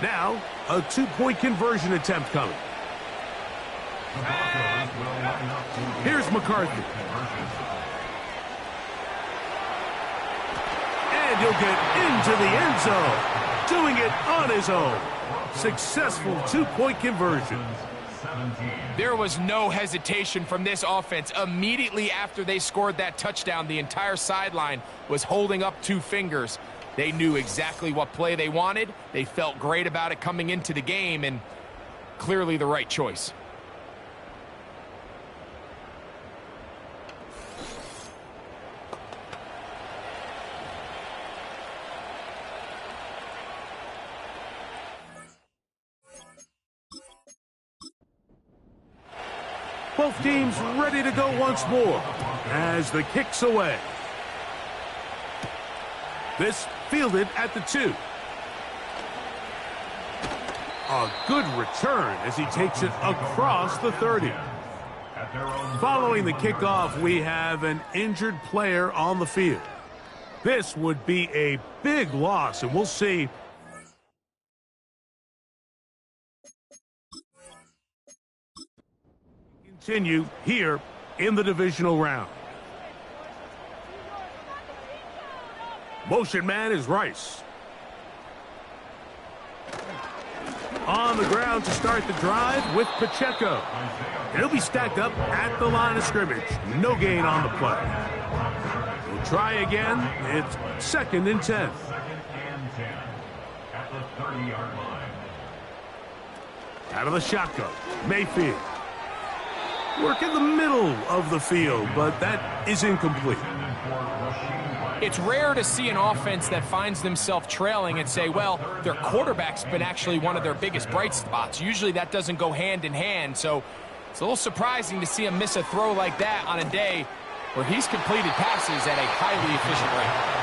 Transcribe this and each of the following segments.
Now, a two-point conversion attempt coming. Here's McCarthy. And he'll get into the end zone, doing it on his own. Successful two-point conversion. There was no hesitation from this offense. Immediately after they scored that touchdown, the entire sideline was holding up two fingers. They knew exactly what play they wanted. They felt great about it coming into the game, and clearly the right choice. Both teams ready to go once more as the kick's away. This fielded at the 2. A good return as he takes it across the 30. Following the kickoff, we have an injured player on the field. This would be a big loss, and we'll see. Continue here in the divisional round. Motion man is Rice. On the ground to start the drive with Pacheco. He'll be stacked up at the line of scrimmage. No gain on the play. We'll try again. It's 2nd and 10. Out of the shotgun, Mayfield. Work in the middle of the field, but that is incomplete. It's rare to see an offense that finds themselves trailing and say, well, their quarterback's been actually one of their biggest bright spots. Usually that doesn't go hand in hand, so it's a little surprising to see him miss a throw like that on a day where he's completed passes at a highly efficient rate.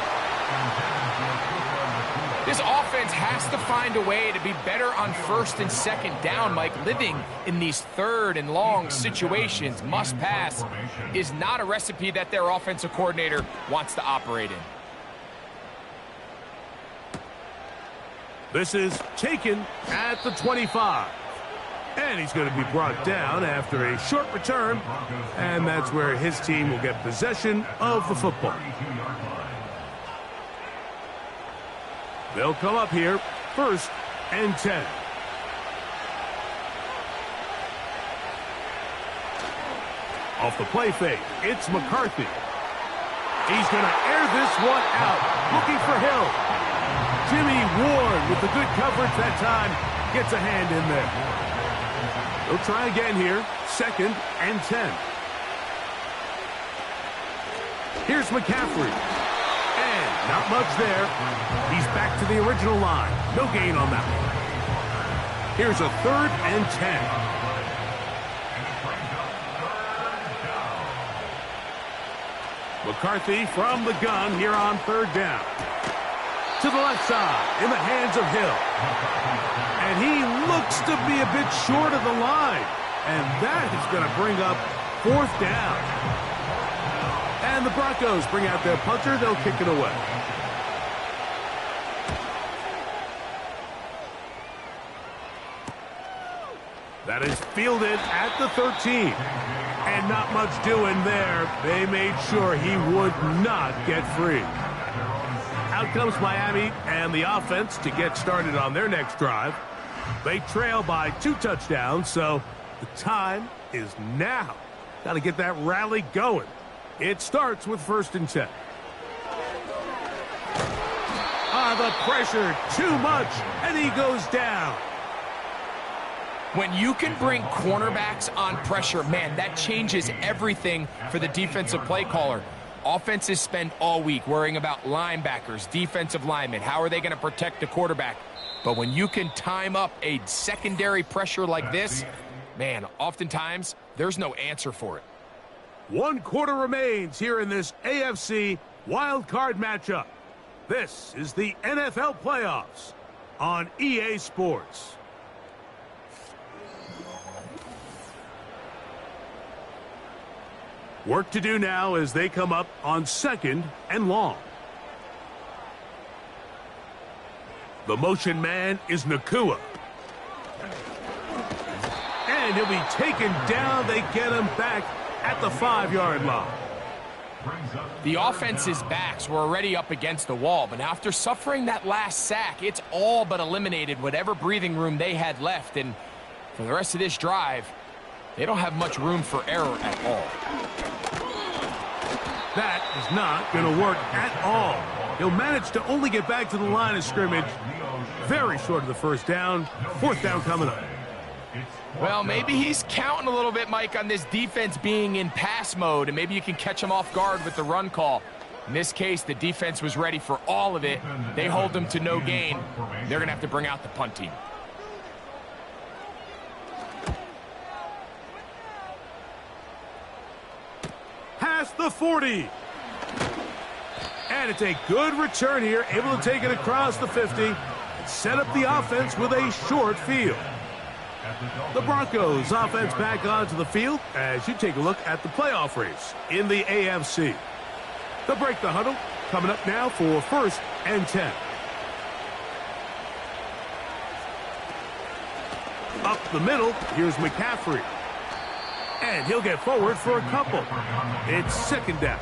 This offense has to find a way to be better on 1st and 2nd down, Mike. Living in these 3rd and long situations, must pass, is not a recipe that their offensive coordinator wants to operate in. This is taken at the 25. And he's going to be brought down after a short return, and that's where his team will get possession of the football. They'll come up here, 1st and 10. Off the play fake, it's McCarthy. He's going to air this one out, looking for Hill. Jimmy Ward with the good coverage that time, gets a hand in there. They'll try again here, 2nd and 10. Here's McCaffrey. And not much there. He's back to the original line. No gain on that one. Here's a 3rd and 10. McCarthy from the gun here on 3rd down. To the left side, in the hands of Hill. And he looks to be a bit short of the line. And that is going to bring up 4th down. And the Broncos bring out their punter. They'll kick it away. That is fielded at the 13. And not much doing there. They made sure he would not get free. Out comes Miami and the offense to get started on their next drive. They trail by 2 touchdowns, so the time is now. Got to get that rally going. It starts with 1st and 10. The pressure, too much, and he goes down. When you can bring cornerbacks on pressure, man, that changes everything for the defensive play caller. Offenses spend all week worrying about linebackers, defensive linemen. How are they going to protect the quarterback? But when you can time up a secondary pressure like this, man, oftentimes there's no answer for it. One quarter remains here in this AFC wildcard matchup. This is the NFL playoffs on EA Sports. Work to do now as they come up on 2nd and long. The motion man is Nakua. And he'll be taken down. They get him back at the 5-yard line. The offense's backs were already up against the wall, but after suffering that last sack, it's all but eliminated whatever breathing room they had left. And for the rest of this drive, they don't have much room for error at all. That is not going to work at all. He'll manage to only get back to the line of scrimmage. Very short of the first down. 4th down coming up. Well, maybe he's counting a little bit, Mike, on this defense being in pass mode, and maybe you can catch him off guard with the run call. In this case, the defense was ready for all of it. They hold them to no gain. They're going to have to bring out the punt team. Past the 40. And it's a good return here, able to take it across the 50 and set up the offense with a short field. The Broncos offense back onto the field as you take a look at the playoff race in the AFC. They'll break the huddle, coming up now for 1st and 10. Up the middle, here's McCaffrey. And he'll get forward for a couple. It's 2nd down.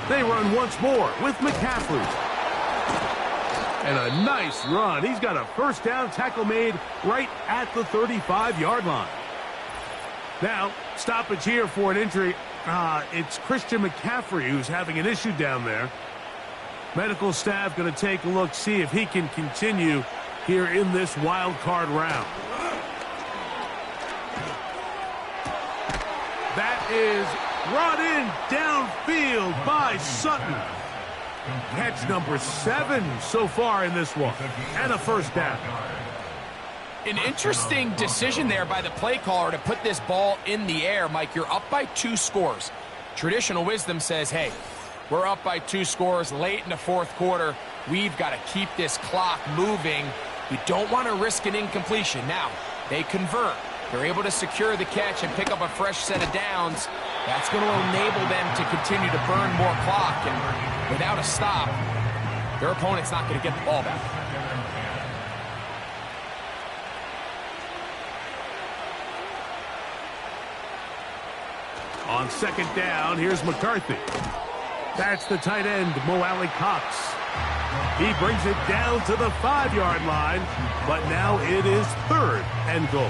They run once more with McCaffrey. And a nice run. He's got a 1st down tackle made right at the 35-yard line. Now, stoppage here for an injury. It's Christian McCaffrey who's having an issue down there. Medical staff going to take a look, see if he can continue here in this wild card round. That is brought in downfield by Sutton. Catch number 7 so far in this one. And a 1st down. An interesting decision there by the play caller to put this ball in the air. Mike, you're up by 2 scores. Traditional wisdom says, hey, we're up by 2 scores late in the 4th quarter. We've got to keep this clock moving. We don't want to risk an incompletion. Now, they convert. They're able to secure the catch and pick up a fresh set of downs. That's going to enable them to continue to burn more clock. And without a stop, their opponent's not going to get the ball back. On 2nd down, here's McCarthy. That's the tight end, Mo Alley Cox. He brings it down to the 5-yard line, but now it is 3rd and goal.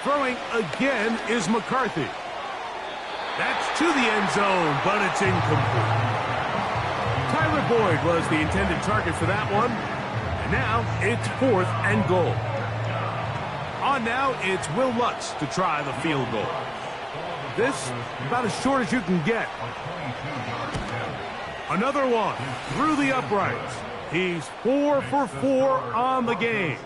Throwing again is McCarthy. That's to the end zone, but it's incomplete. Tyler Boyd was the intended target for that one. And now it's 4th and goal. On now, it's Will Lutz to try the field goal. This, about as short as you can get. Another one through the uprights. He's 4 for 4 on the game.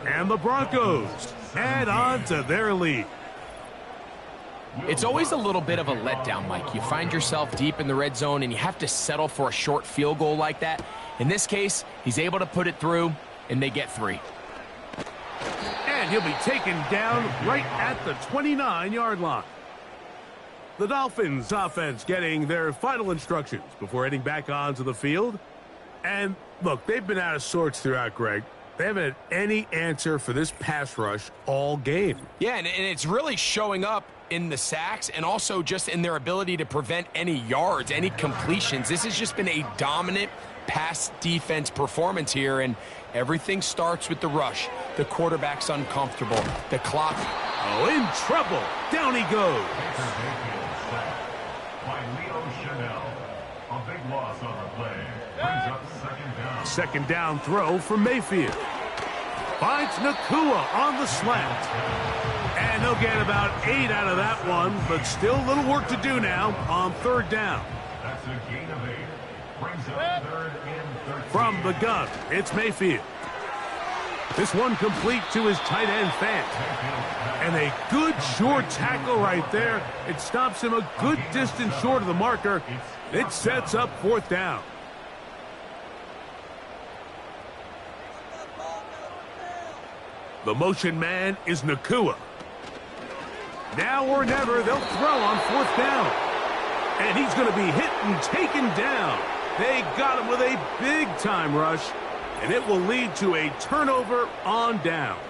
And the Broncos add on to their lead. It's always a little bit of a letdown, Mike. You find yourself deep in the red zone and you have to settle for a short field goal like that. In this case, he's able to put it through, and they get 3. And he'll be taken down right at the 29-yard line. The Dolphins offense getting their final instructions before heading back onto the field. And look, they've been out of sorts throughout, Greg. They haven't had any answer for this pass rush all game. Yeah, and it's really showing up in the sacks and also just in their ability to prevent any yards, any completions. This has just been a dominant pass defense performance here, and everything starts with the rush. The quarterback's uncomfortable. The clock. Oh, in trouble. Down he goes. Second down throw for Mayfield. Finds Nakua on the slant. And they'll get about 8 out of that one, but still a little work to do now on 3rd down. That's a gain of 8. Brings up 3rd and 13. From the gun, it's Mayfield. This one complete to his tight end, Fant. And a good short tackle right there. It stops him a good distance short of the marker. It sets up 4th down. The motion man is Nakua. Now or never, they'll throw on 4th down. And he's going to be hit and taken down. They got him with a big-time rush. And it will lead to a turnover on downs.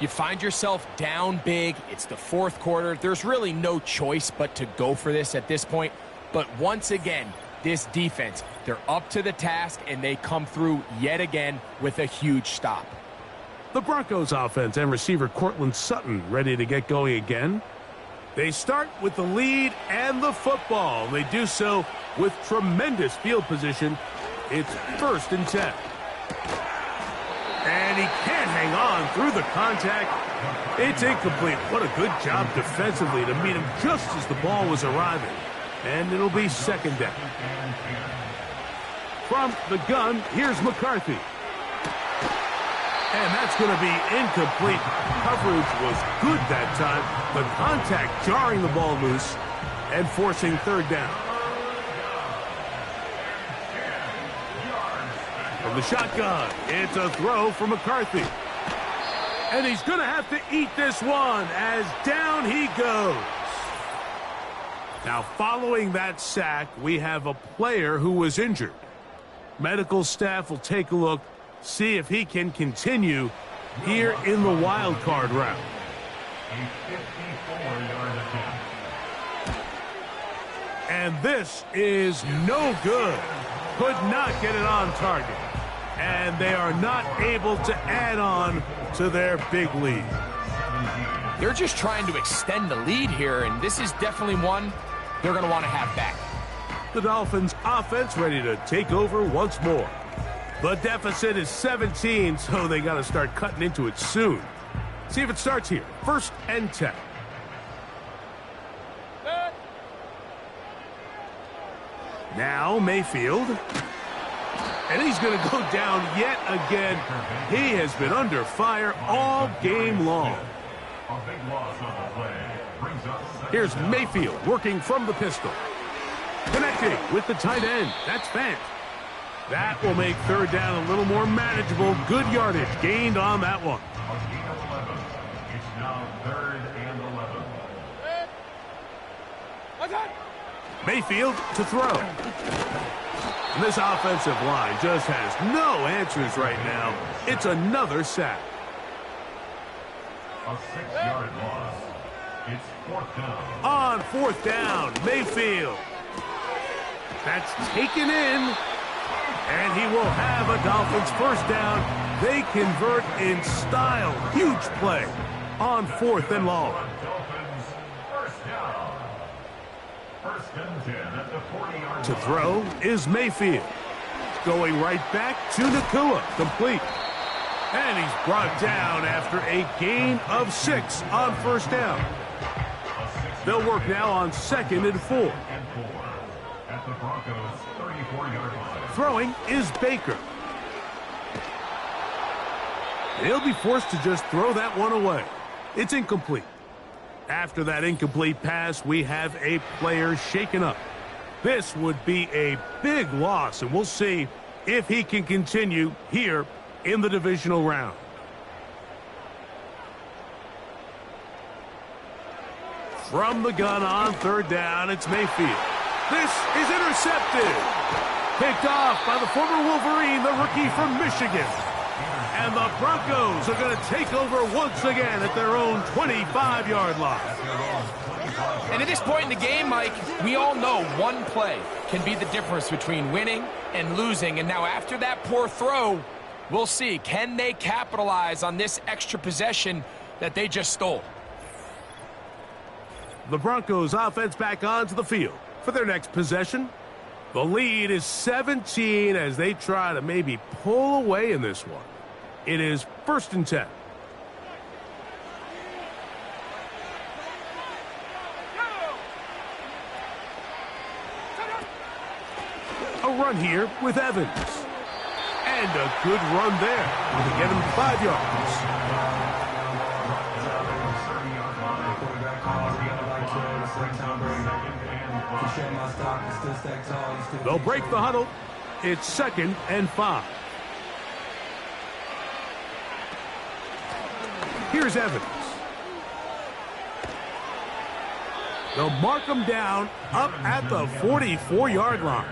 You find yourself down big. It's the 4th quarter. There's really no choice but to go for this at this point. But once again, this defense, they're up to the task, and they come through yet again with a huge stop. The Broncos offense and receiver Cortland Sutton ready to get going again. They start with the lead and the football. They do so with tremendous field position. It's 1st and 10. And he can't hang on through the contact. It's incomplete. What a good job defensively to meet him just as the ball was arriving. And it'll be 2nd down. From the gun, here's McCarthy. And that's going to be incomplete. Coverage was good that time. The contact jarring the ball loose and forcing 3rd down. From the shotgun, it's a throw for McCarthy. And he's going to have to eat this one as down he goes. Now, following that sack, we have a player who was injured. Medical staff will take a look, see if he can continue here in the wild card round. A 54-yard attempt. And this is no good. Could not get it on target. And they are not able to add on to their big lead. They're just trying to extend the lead here, and this is definitely one they're going to want to have back. The Dolphins offense ready to take over once more. The deficit is 17, so they got to start cutting into it soon. See if it starts here. 1st and 10. Now Mayfield. And he's going to go down yet again. He has been under fire all game long. A big loss on the play. Brings up 2nd Here's down. Mayfield working from the pistol. Connecting with the tight end. That's Fant. That will make 3rd down a little more manageable. Good yardage gained on that one. A gain of 11. It's now 3rd and 11. Mayfield to throw. And this offensive line just has no answers right now. It's another sack. A 6-yard loss. It's 4th down. On 4th down, Mayfield. That's taken in. And he will have a Dolphins 1st down. They convert in style. Huge play on 4th and long. Dolphins 1st down. 1st and 10 at the 40-yard To line. throw is Mayfield. Going right back to Nakua. Complete. And he's brought down after a gain of 6 on 1st down. They'll work now on 2nd and 4. And 4 at the Broncos 34-yard line. Throwing is Baker. He'll be forced to just throw that one away. It's incomplete. After that incomplete pass, we have a player shaken up. This would be a big loss, and we'll see if he can continue here in the divisional round. From the gun on 3rd down, it's Mayfield. This is intercepted. Picked off by the former Wolverine, the rookie from Michigan. And the Broncos are going to take over once again at their own 25-yard line. And at this point in the game, Mike, we all know one play can be the difference between winning and losing. And now after that poor throw, we'll see. Can they capitalize on this extra possession that they just stole? The Broncos offense back onto the field for their next possession. The lead is 17 as they try to maybe pull away in this one. It is 1st and 10. A run here with Evans. And a good run there. To get him 5 yards. They'll break the huddle. It's 2nd and 5. Here's Evans. They'll mark him down up at the 44-yard line.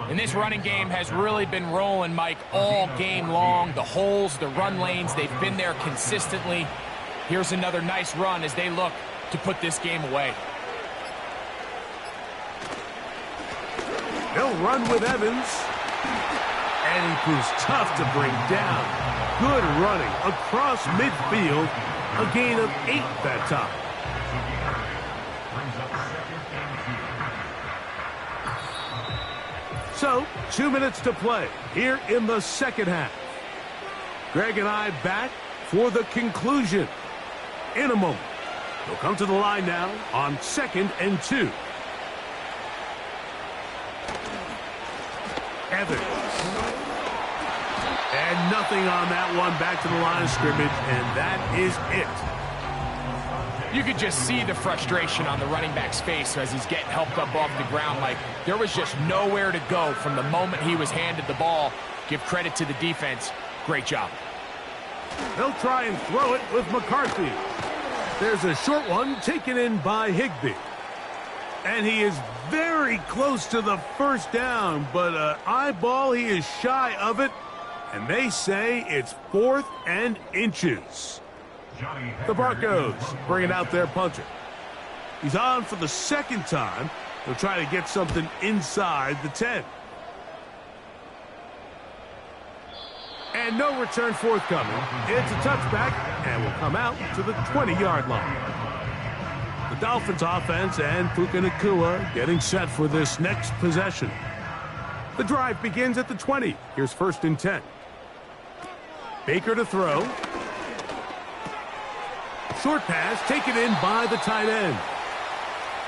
And this running game has really been rolling, Mike, all game long. The holes, the run lanes, they've been there consistently. Here's another nice run as they look to put this game away. They'll run with Evans. And he proves tough to bring down. Good running across midfield. A gain of 8 that time. So, 2 minutes to play here in the second half. Greg and I back for the conclusion in a moment. They'll come to the line now on 2nd and 2. Evans. And nothing on that one. Back to the line of scrimmage, and that is it. You could just see the frustration on the running back's face as he's getting helped up off the ground. Like, there was just nowhere to go from the moment he was handed the ball. Give credit to the defense. Great job. They'll try and throw it with McCarthy. There's a short one taken in by Higbee. And he is very close to the first down, but eyeball, he is shy of it. And they say it's 4th and inches. The Broncos bringing out their punter. He's on for the 2nd time. They'll try to get something inside the 10. And no return forthcoming. It's a touchback and will come out to the 20-yard line. The Dolphins offense and Puka Nacua getting set for this next possession. The drive begins at the 20. Here's 1st and 10. Baker to throw. Short pass taken in by the tight end.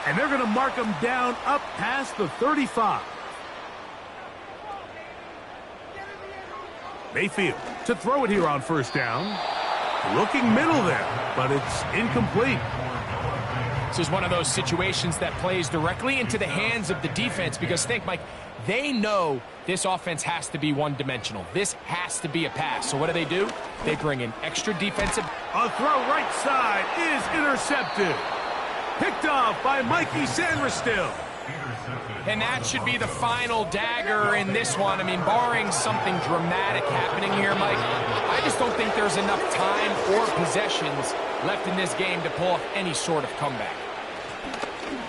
And they're going to mark him down up past the 35. Mayfield to throw it here on 1st down. Looking middle there, but it's incomplete. This is one of those situations that plays directly into the hands of the defense because think, Mike, they know this offense has to be one-dimensional. This has to be a pass. So what do? They bring in extra defensive. A throw right side is intercepted. Picked off by Mikey Sandristill. And that should be the final dagger in this one. I mean, barring something dramatic happening here, Mike, I just don't think there's enough time or possessions left in this game to pull off any sort of comeback.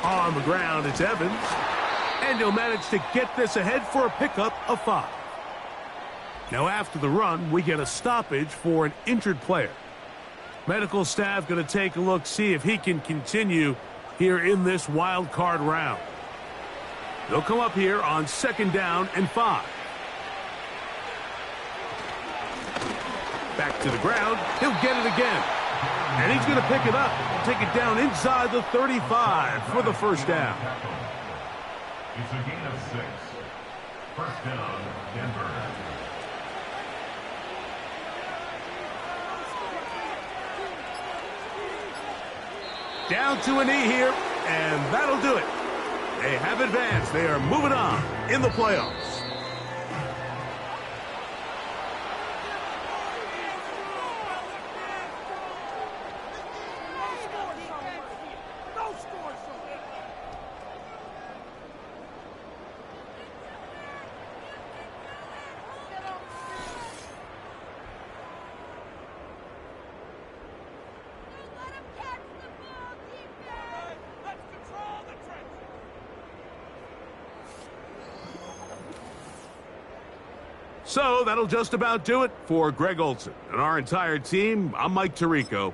On the ground, it's Evans. And he'll manage to get this ahead for a pickup of 5. Now after the run, we get a stoppage for an injured player. Medical staff going to take a look, see if he can continue here in this wild card round. They'll come up here on 2nd down and 5. Back to the ground. He'll get it again. And he's going to pick it up. Take it down inside the 35 for the 1st down. It's a gain of 6. 1st down, Denver. Down to a knee here, and that'll do it. They have advanced. They are moving on in the playoffs. So that'll just about do it for Greg Olson and our entire team. I'm Mike Tirico.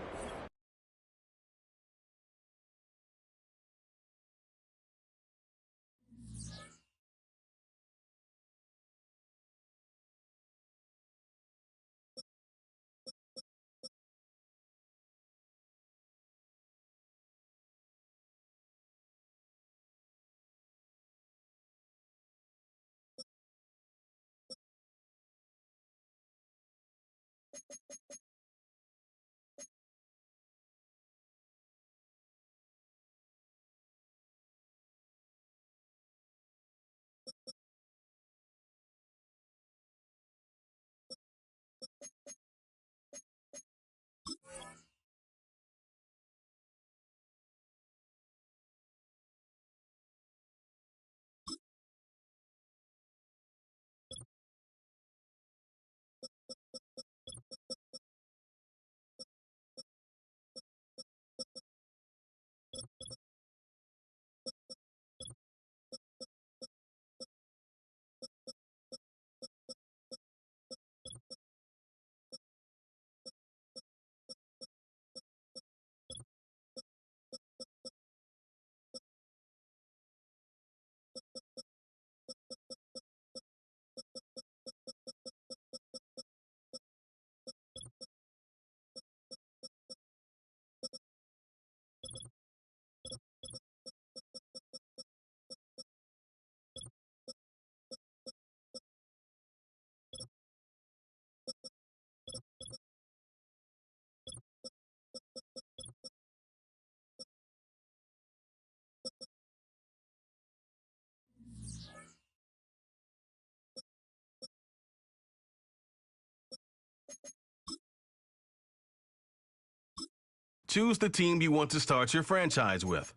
choose the team you want to start your franchise with.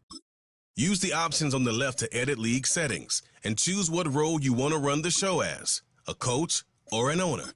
Use the options on the left to edit league settings and choose what role you want to run the show as, a coach or an owner.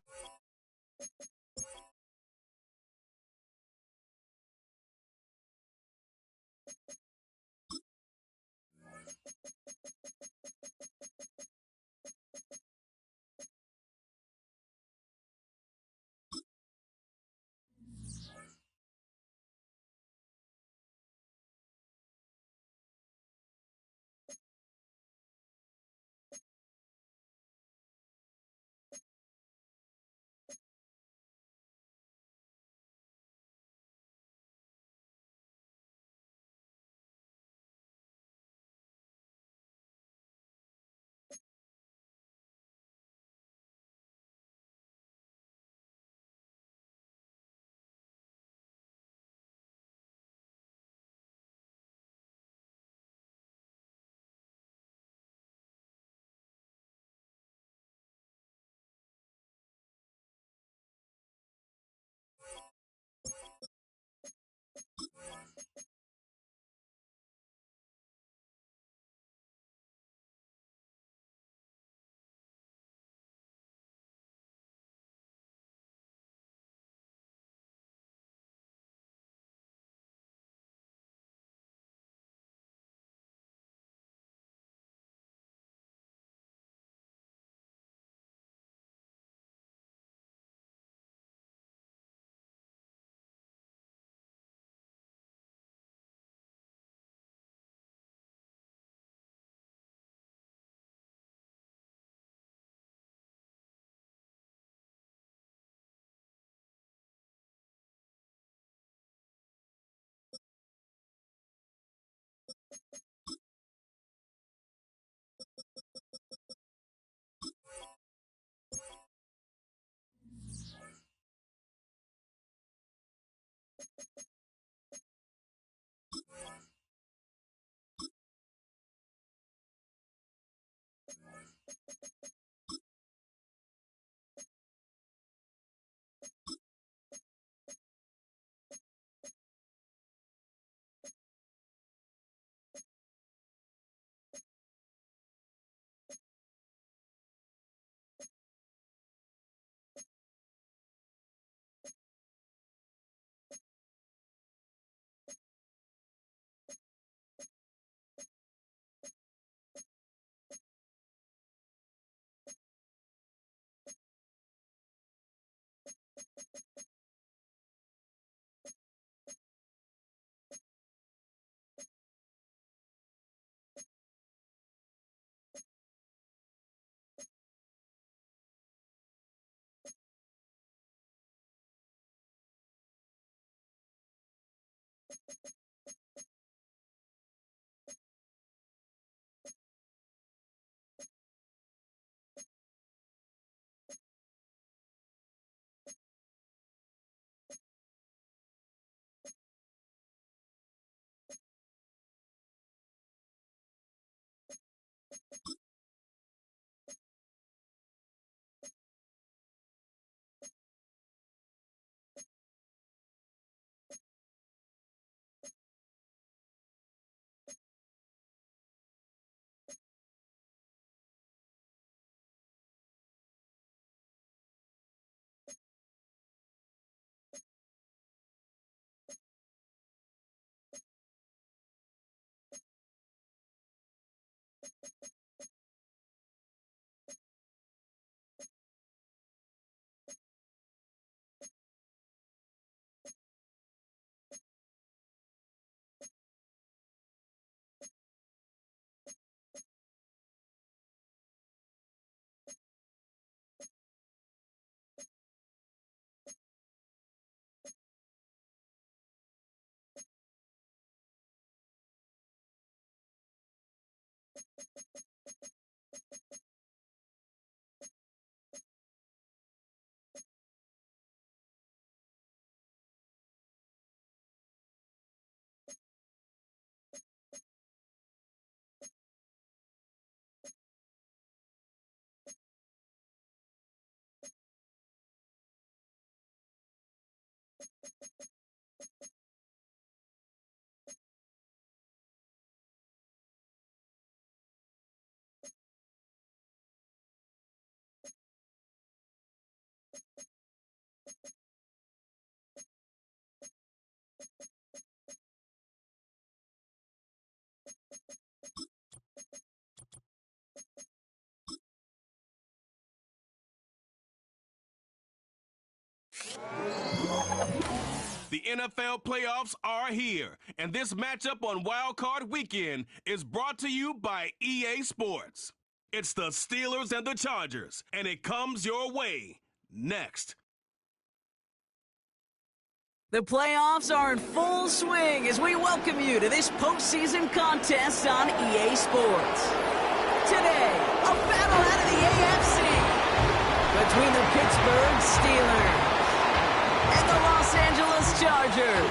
The NFL playoffs are here, and this matchup on wildcard weekend is brought to you by EA Sports. It's the Steelers and the Chargers, and it comes your way next. The playoffs are in full swing as we welcome you to this postseason contest on EA Sports. Today, a battle out of the AFC between the Pittsburgh Steelers and the Los Angeles Chargers.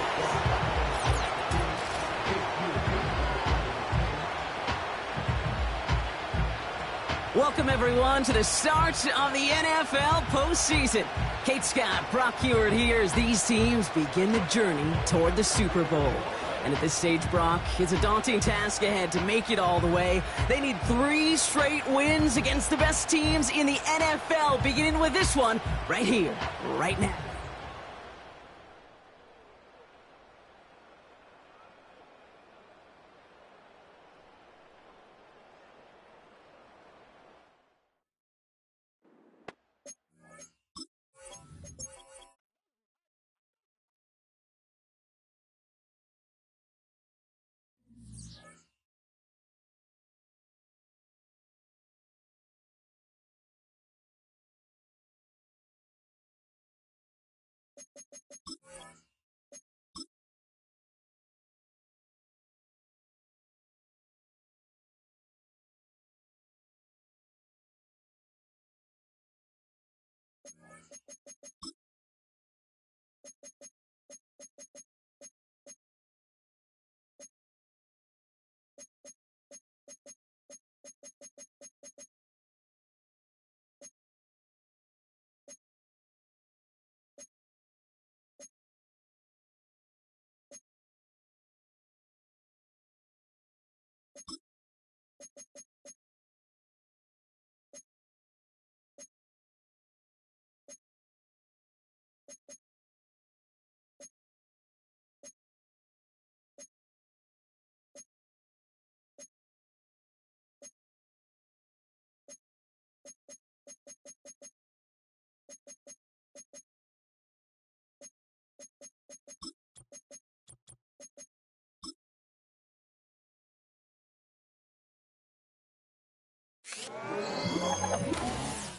Welcome, everyone, to the start of the NFL postseason. Kate Scott, Brock Heward here as these teams begin the journey toward the Super Bowl. And at this stage, Brock, it's a daunting task ahead to make it all the way. They need 3 straight wins against the best teams in the NFL, beginning with this one right here, right now.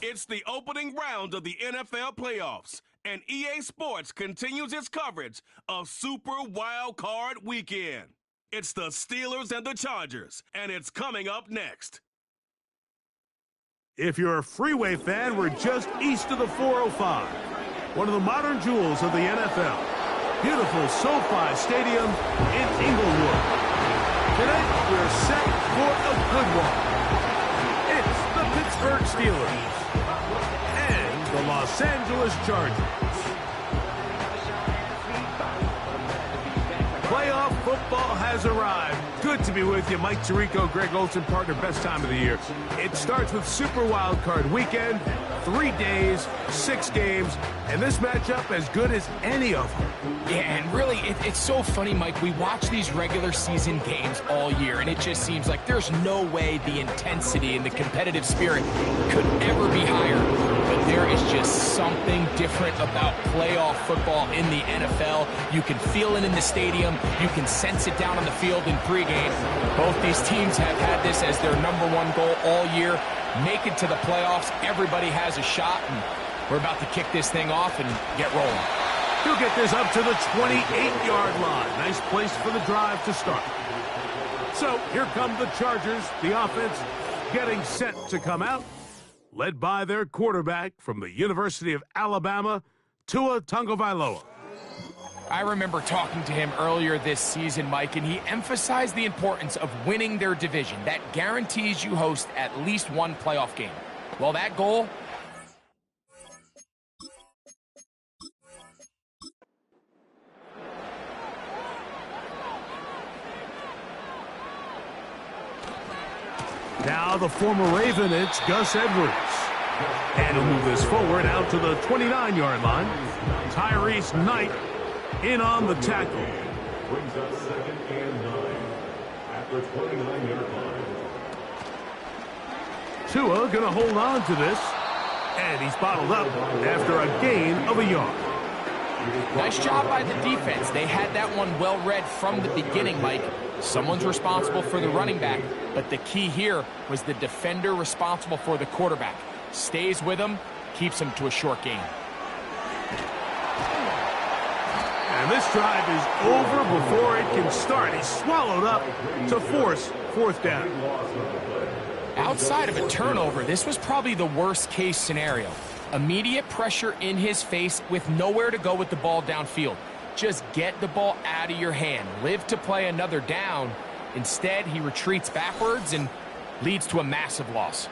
It's the opening round of the NFL playoffs, and EA Sports continues its coverage of Super Wild Card Weekend. It's the Steelers and the Chargers, and it's coming up next. If you're a freeway fan, we're just east of the 405, one of the modern jewels of the NFL. Beautiful SoFi Stadium in Inglewood. Tonight, we're set for a good one. It's the Pittsburgh Steelers and the Los Angeles Chargers. Playoff football has arrived. Good to be with you. Mike Tirico, Greg Olson, partner, best time of the year. It starts with Super Wild Card Weekend, 3 days, 6 games, and this matchup as good as any of them. Yeah, and really, it's so funny, Mike. We watch these regular season games all year, and it just seems like there's no way the intensity and the competitive spirit could ever be higher. But there is just something different about playoff football in the NFL. You can feel it in the stadium. You can sense it down on the field in pregame. Both these teams have had this as their #1 goal all year. Make it to the playoffs. Everybody has a shot, and we're about to kick this thing off and get rolling. He'll get this up to the 28-yard line. Nice place for the drive to start. So here come the Chargers, the offense getting set to come out, led by their quarterback from the University of Alabama, Tua Tagovailoa. I remember talking to him earlier this season, Mike, and he emphasized the importance of winning their division. That guarantees you host at least one playoff game. Well, that goal... Now the former Raven, it's Gus Edwards. And he'll move this forward out to the 29-yard line. Tyrese Knight in on the tackle. Brings up 2nd and 9 at the 29-yard line. Tua going to hold on to this. And he's bottled up after a gain of a yard. Nice job by the defense. They had that one well read from the beginning, Mike. Someone's responsible for the running back, but the key here was the defender responsible for the quarterback. Stays with him, keeps him to a short gain. And this drive is over before it can start. He's swallowed up to force fourth down. Outside of a turnover, this was probably the worst case scenario. Immediate pressure in his face with nowhere to go with the ball downfield. Just get the ball out of your hand. Live to play another down. Instead, he retreats backwards and leads to a massive loss.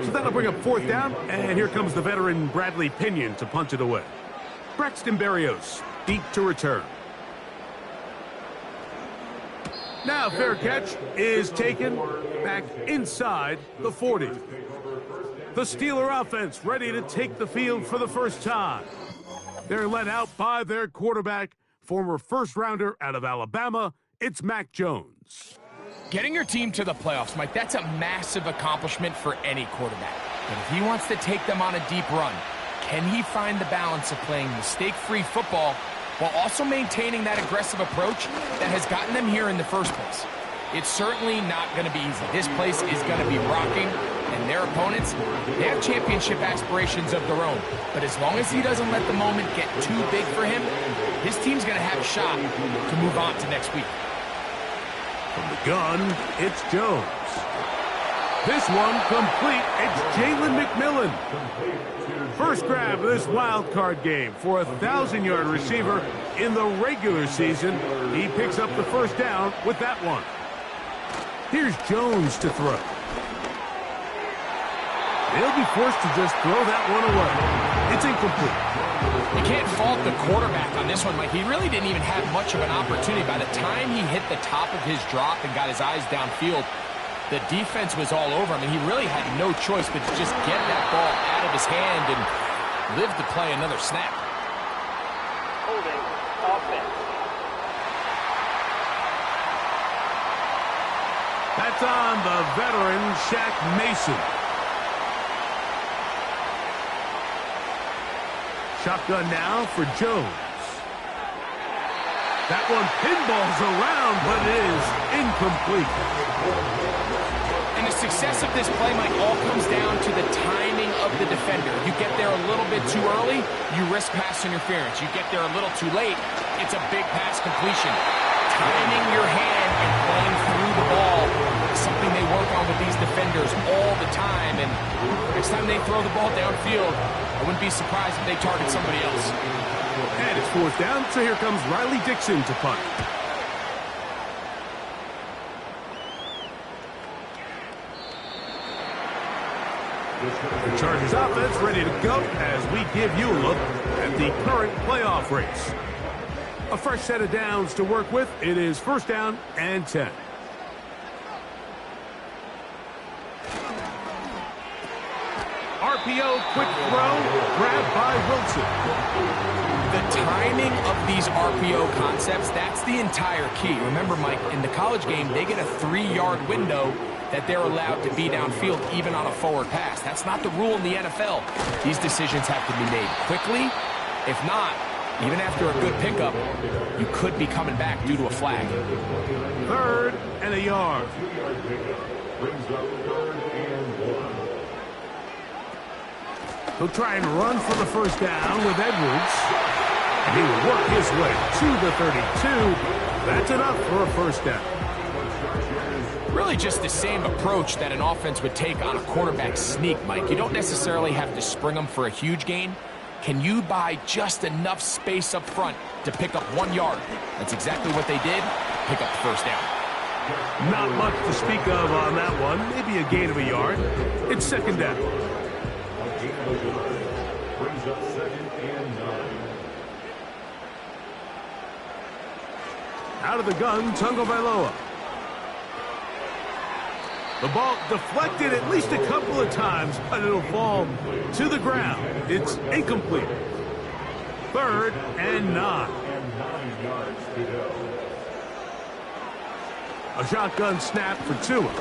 So that'll bring up fourth down, and here comes the veteran Bradley Pinion to punt it away. Braxton Berrios, deep to return. Now fair catch is taken back inside the 40. The Steeler offense ready to take the field for the first time. They're led out by their quarterback, former first-rounder out of Alabama. It's Mac Jones. Getting your team to the playoffs, Mike, that's a massive accomplishment for any quarterback. But if he wants to take them on a deep run, can he find the balance of playing mistake-free football while also maintaining that aggressive approach that has gotten them here in the first place? It's certainly not going to be easy. This place is going to be rocking, and their opponents, they have championship aspirations of their own. But as long as he doesn't let the moment get too big for him, his team's going to have a shot to move on to next week. From the gun, it's Jones. This one complete. It's Jalen McMillan. First grab of this wild card game for a 1,000-yard receiver in the regular season. He picks up the first down with that one. Here's Jones to throw. They'll be forced to just throw that one away. It's incomplete. You can't fault the quarterback on this one, Mike. He really didn't even have much of an opportunity. By the time he hit the top of his drop and got his eyes downfield, the defense was all over him, and he really had no choice but to just get that ball out of his hand and live to play another snap. Holding offense. That's on the veteran Shaq Mason. Shotgun now for Jones. That one pinballs around, but it is incomplete. And the success of this play, Mike, all comes down to the timing of the defender. You get there a little bit too early, you risk pass interference. You get there a little too late, it's a big pass completion. Timing your hand and playing through the ball is something they work on with these defenders all the time. And next time they throw the ball downfield, I wouldn't be surprised if they target somebody else. And it's fourth down, so here comes Riley Dixon to punt. The Chargers offense ready to go as we give you a look at the current playoff race. A fresh set of downs to work with. It is first down and 10. RPO, quick throw, grabbed by Wilson. The timing of these RPO concepts, that's the entire key. Remember, Mike, in the college game, they get a 3-yard window that they're allowed to be downfield even on a forward pass. That's not the rule in the NFL. These decisions have to be made quickly. If not, even after a good pickup, you could be coming back due to a flag. Third and a yard. He'll try and run for the first down with Edwards. And he will work his way to the 32. That's enough for a first down. Really just the same approach that an offense would take on a quarterback sneak, Mike. You don't necessarily have to spring them for a huge gain. Can you buy just enough space up front to pick up 1 yard? That's exactly what they did. Pick up the first down. Not much to speak of on that one. Maybe a gain of a yard. It's second down. Brings up second and 9. Out of the gun, Tagovailoa. The ball deflected at least a couple of times, but it'll fall to the ground. It's incomplete. Third and 9. And 9 yards to go. A shotgun snap for Tua.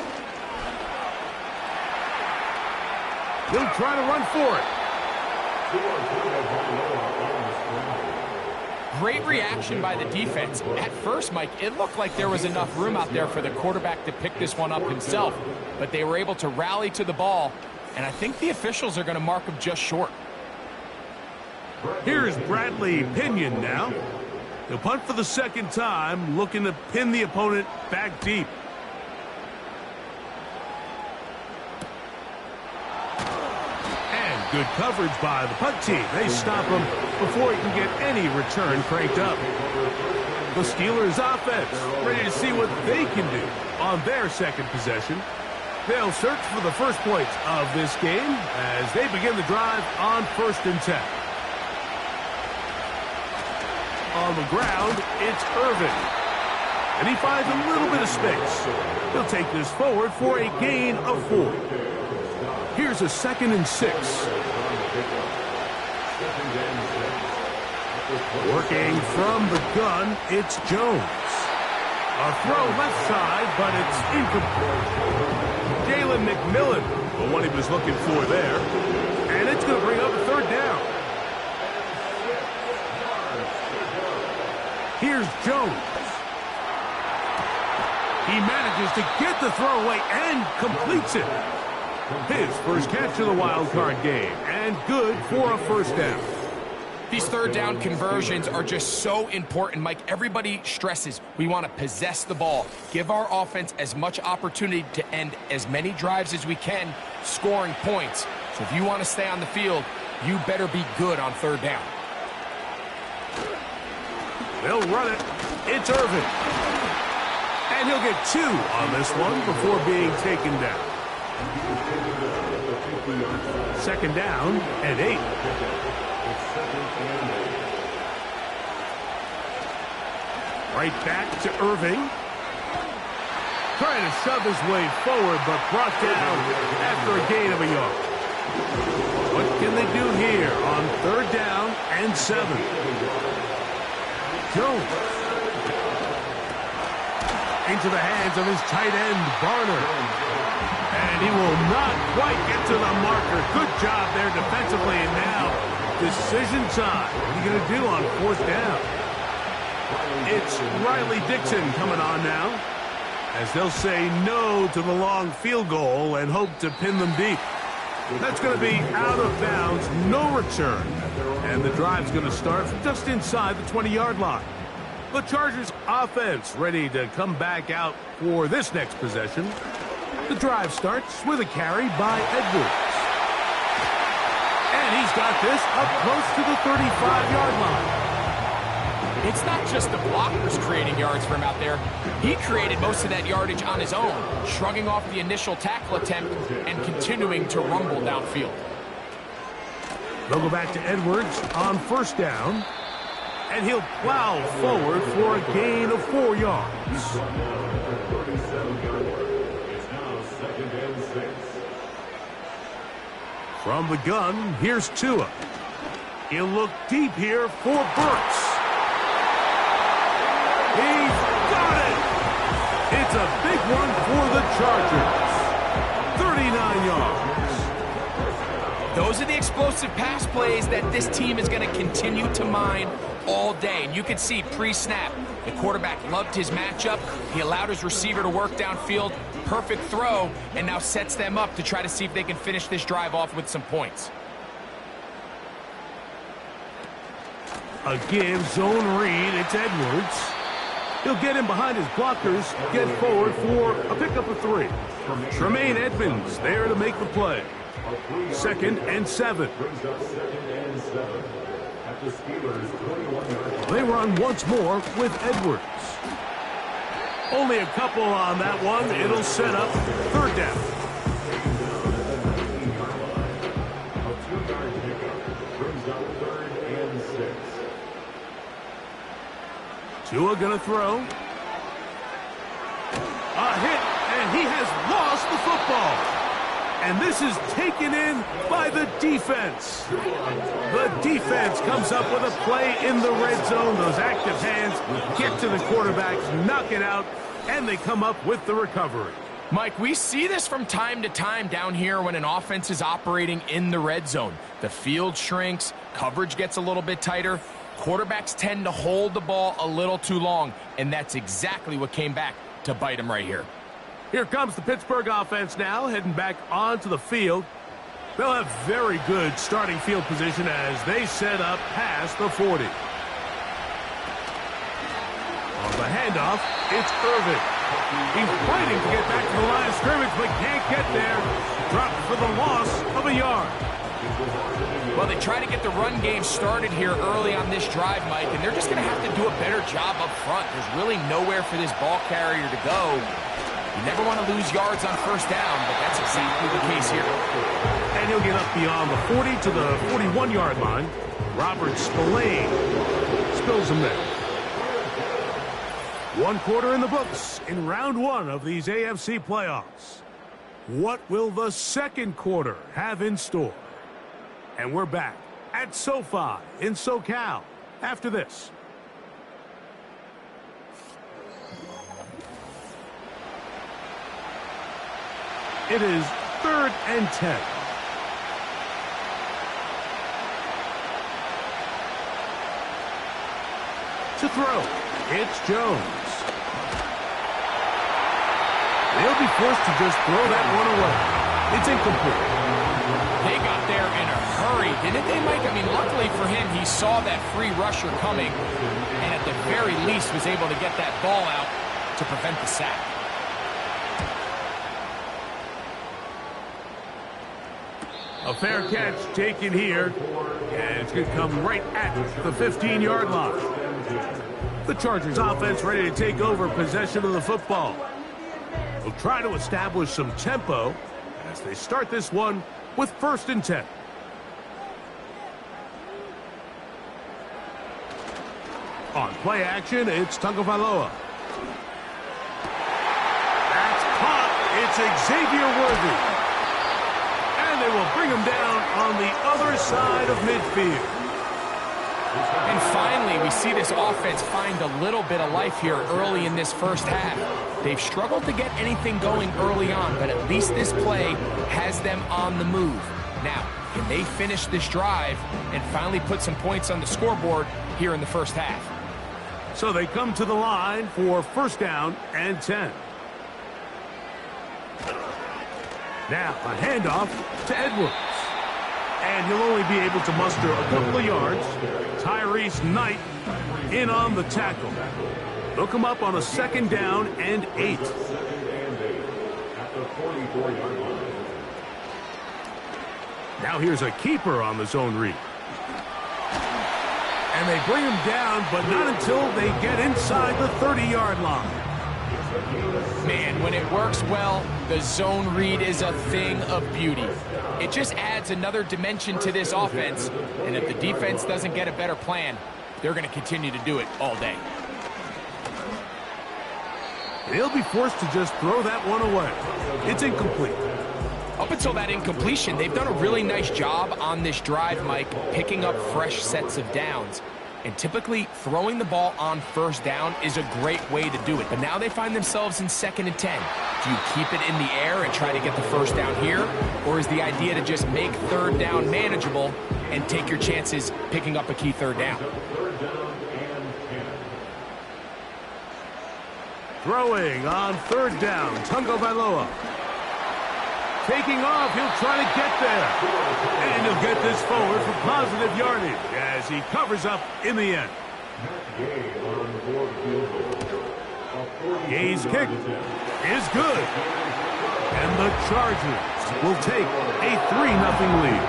He'll try to run for it. Great reaction by the defense. At first, Mike, it looked like there was enough room out there for the quarterback to pick this one up himself, but they were able to rally to the ball, and I think the officials are going to mark him just short. Here's Bradley Pinion now. He'll punt for the second time, looking to pin the opponent back deep. And good coverage by the punt team. They stop him before he can get any return cranked up. The Steelers offense ready to see what they can do on their second possession. They'll search for the first points of this game as they begin the drive on 1st and 10. On the ground, it's Irvin. And he finds a little bit of space. He'll take this forward for a gain of 4. Here's a 2nd and 6. Working from the gun, it's Jones. A throw left side, but it's incomplete. Jalen McMillan, the one he was looking for there. And it's going to bring up a 3rd down. Here's Jones. He manages to get the throw away and completes it. His first catch of the wild card game, and good for a 1st down. These 3rd down conversions are just so important, Mike. Everybody stresses we want to possess the ball, give our offense as much opportunity to end as many drives as we can, scoring points. So if you want to stay on the field, you better be good on 3rd down. They'll run it. It's Irvin. And he'll get 2 on this one before being taken down. 2nd down and 8. Right back to Irving. Trying to shove his way forward, but brought down after a gain of a yard. What can they do here on 3rd down and 7? Jones. Into the hands of his tight end, Barner. And he will not quite get to the marker. Good job there defensively, and now decision time. What are you going to do on 4th down? It's Riley Dixon coming on now, as they'll say no to the long field goal and hope to pin them deep. That's going to be out of bounds, no return. And the drive's going to start just inside the 20-yard line. The Chargers offense ready to come back out for this next possession. The drive starts with a carry by Edwards. And he's got this up close to the 35-yard line. It's not just the blockers creating yards for him out there. He created most of that yardage on his own, shrugging off the initial tackle attempt and continuing to rumble downfield. They'll go back to Edwards on 1st down, and he'll plow forward for a gain of 4 yards. From the gun, here's Tua. He'll look deep here for Burks. He's got it! It's a big one for the Chargers. 39 yards. Those are the explosive pass plays that this team is going to continue to mine all day. And you can see pre-snap, the quarterback loved his matchup. He allowed his receiver to work downfield. Perfect throw, and now sets them up to try to see if they can finish this drive off with some points. A give, zone read, it's Edwards. He'll get him behind his blockers, get forward for a pickup of 3. Tremaine Edmonds there to make the play. 2nd and 7. They run once more with Edwards. Only a couple on that one. It'll set up 3rd down. Tua gonna throw. A hit, and he has lost the football. And this is taken in by the defense. The defense comes up with a play in the red zone. Those active hands get to the quarterback, knock it out, and they come up with the recovery. Mike, we see this from time to time down here when an offense is operating in the red zone. The field shrinks, coverage gets a little bit tighter, quarterbacks tend to hold the ball a little too long, and that's exactly what came back to bite them right here. Here comes the Pittsburgh offense now, heading back onto the field. They'll have very good starting field position as they set up past the 40. On the handoff, it's Irvin. He's fighting to get back to the line of scrimmage, but can't get there. Dropped for the loss of a yard. Well, they try to get the run game started here early on this drive, Mike, and they're just going to have to do a better job up front. There's really nowhere for this ball carrier to go. You never want to lose yards on first down, but that's exactly the case here. And he'll get up beyond the 40 to the 41-yard line. Robert Spillane spills him there. 1 quarter in the books in round 1 of these AFC playoffs. What will the second quarter have in store? And we're back at SoFi in SoCal after this. It is 3rd and 10. To throw, it's Jones. They'll be forced to just throw that one away. It's incomplete. They got there in a hurry, didn't they, Mike? I mean, luckily for him, he saw that free rusher coming, and at the very least was able to get that ball out to prevent the sack. A fair catch taken here, and it's going to come right at the 15-yard line. The Chargers offense ready to take over possession of the football. They'll try to establish some tempo as they start this one with 1st and 10. On play action, it's Tagovailoa. That's caught. It's Xavier Worthy. And they will bring him down on the other side of midfield. And finally, we see this offense find a little bit of life here early in this first half. They've struggled to get anything going early on, but at least this play has them on the move. Now, can they finish this drive and finally put some points on the scoreboard here in the first half? So they come to the line for 1st down and 10. Now, a handoff to Edwards. And he'll only be able to muster a couple of yards. Tyrese Knight in on the tackle. They'll come up on a 2nd down and 8. Now here's a keeper on the zone read. And they bring him down, but not until they get inside the 30-yard line. Man, when it works well, the zone read is a thing of beauty. It just adds another dimension to this offense, and if the defense doesn't get a better plan, they're going to continue to do it all day. They'll be forced to just throw that one away. It's incomplete. Up until that incompletion, they've done a really nice job on this drive, Mike, picking up fresh sets of downs. And typically, throwing the ball on 1st down is a great way to do it. But now they find themselves in 2nd and 10. Do you keep it in the air and try to get the 1st down here? Or is the idea to just make 3rd down manageable and take your chances picking up a key 3rd down? Throwing on 3rd down, Tagovailoa. Taking off, he'll try to get there. And he'll get this forward for positive yardage as he covers up in the end. Gay's kick is good. And the Chargers will take a 3-0 lead.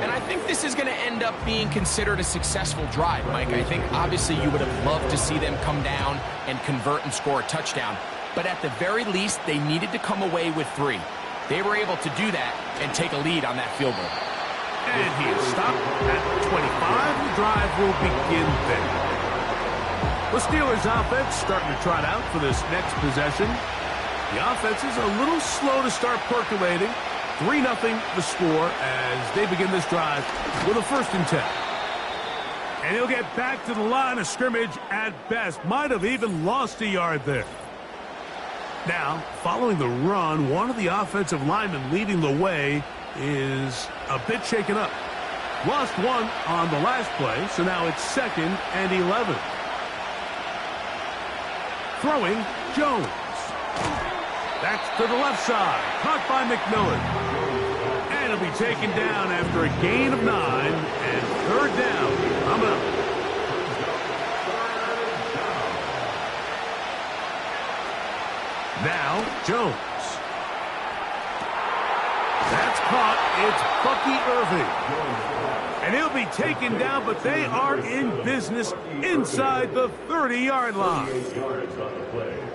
And I think this is going to end up being considered a successful drive, Mike. I think obviously you would have loved to see them come down and convert and score a touchdown. But at the very least, they needed to come away with 3. They were able to do that and take a lead on that field goal. And he is stopped at 25. The drive will begin there. The Steelers offense starting to trot out for this next possession. The offense is a little slow to start percolating. 3-0 the score as they begin this drive with a 1st and 10. And he'll get back to the line of scrimmage at best. Might have even lost a yard there. Now, following the run, one of the offensive linemen leading the way is a bit shaken up. Lost one on the last play, so now it's 2nd and 11. Throwing, Jones. That's to the left side. Caught by McMillan. And it'll be taken down after a gain of 9 and 3rd down. Coming up. Now, Jones. That's caught. It's Bucky Irving. And he'll be taken down, but they are in business inside the 30-yard line.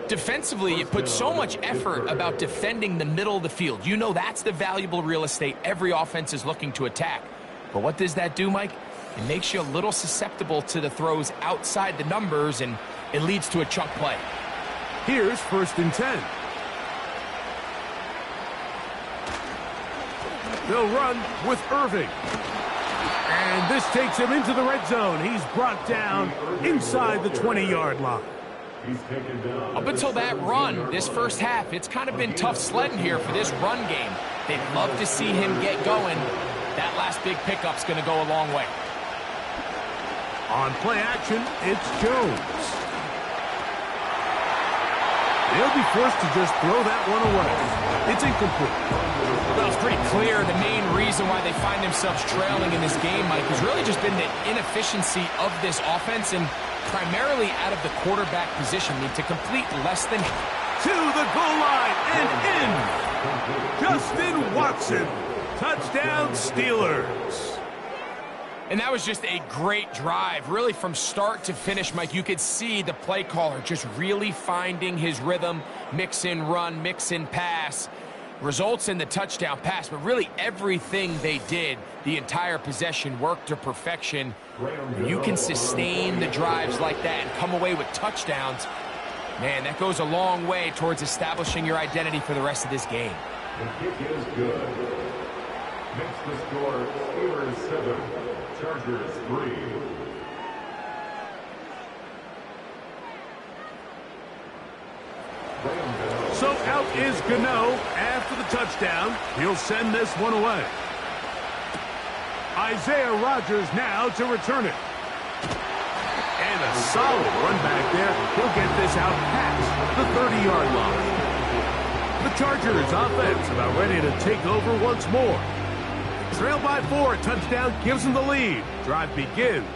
Defensively, you put so much effort about defending the middle of the field. You know that's the valuable real estate every offense is looking to attack. But what does that do, Mike? It makes you a little susceptible to the throws outside the numbers, and it leads to a chunk play. Here's 1st and 10. They'll run with Irving. And this takes him into the red zone. He's brought down inside the 20-yard line. Up until that run, this first half, it's kind of been tough sledding here for this run game. They'd love to see him get going. That last big pickup's going to go a long way. On play action, it's Jones. They'll be forced to just throw that one away. It's incomplete. Well, it's pretty clear the main reason why they find themselves trailing in this game, Mike, has really just been the inefficiency of this offense and primarily out of the quarterback position. Need to complete less than... To the goal line and in. Justin Watson. Touchdown, Steelers. And that was just a great drive, really from start to finish, Mike. You could see the play caller just really finding his rhythm, mix in run, mix in pass. Results in the touchdown pass, but really everything they did, the entire possession worked to perfection. You can sustain the drives like that and come away with touchdowns. Man, that goes a long way towards establishing your identity for the rest of this game. The kick is good. Makes the score Steelers 7, Chargers 3. So out is Gano after the touchdown. He'll send this one away. Isaiah Rodgers now to return it. And a solid run back there. He'll get this out past the 30-yard line. The Chargers offense about ready to take over once more. Trail by 4, touchdown gives them the lead. Drive begins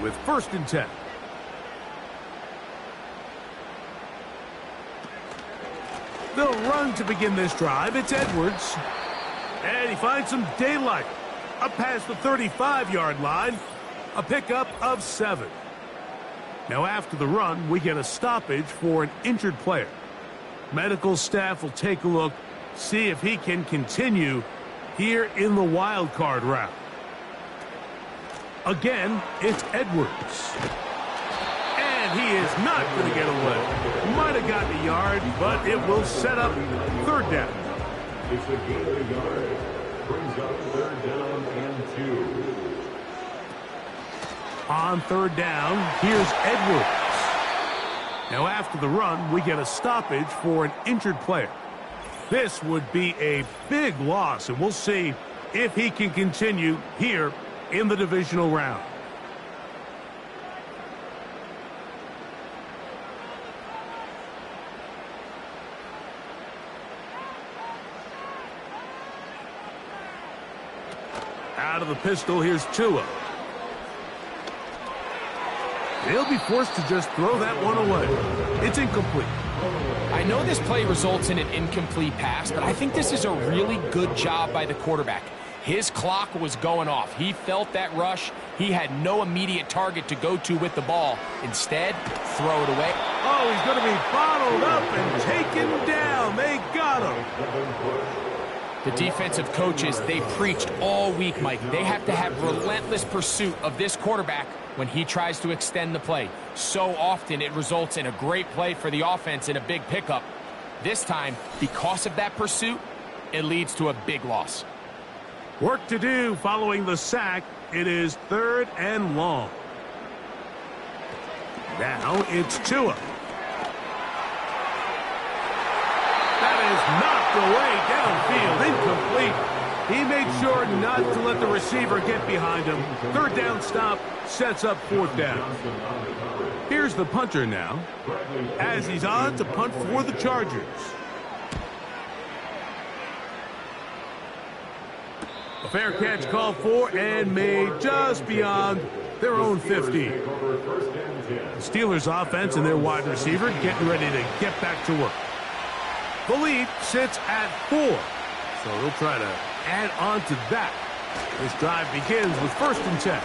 with 1st and 10. They'll run to begin this drive. It's Edwards. And he finds some daylight. Up past the 35-yard line. A pickup of 7. Now after the run, we get a stoppage for an injured player. Medical staff will take a look, see if he can continue here in the wild card round. Again, it's Edwards. And he is not going to get away. Might have gotten a yard, but it will set up 3rd down. It's a gain of a yard. Brings up 3rd down and 2. On 3rd down, here's Edwards. Now after the run, we get a stoppage for an injured player. This would be a big loss, and we'll see if he can continue here in the divisional round. Out of the pistol, here's Tua. They'll be forced to just throw that one away. It's incomplete. I know this play results in an incomplete pass, but I think this is a really good job by the quarterback. His clock was going off. He felt that rush. He had no immediate target to go to with the ball. Instead, throw it away. Oh, he's going to be bottled up and taken down. They got him. The defensive coaches, they preached all week, Mike. They have to have relentless pursuit of this quarterback when he tries to extend the play. So often it results in a great play for the offense and a big pickup. This time, because of that pursuit, it leads to a big loss. Work to do following the sack. It is 3rd and long. Now it's Tua. Knocked away downfield, incomplete. He made sure not to let the receiver get behind him. Third down stop sets up fourth down. Here's the punter now, as he's on to punt for the Chargers. A fair catch called for and made just beyond their own 50. The Steelers offense and their wide receiver getting ready to get back to work. The lead sits at 4, so they'll try to add on to that. This drive begins with 1st and 10.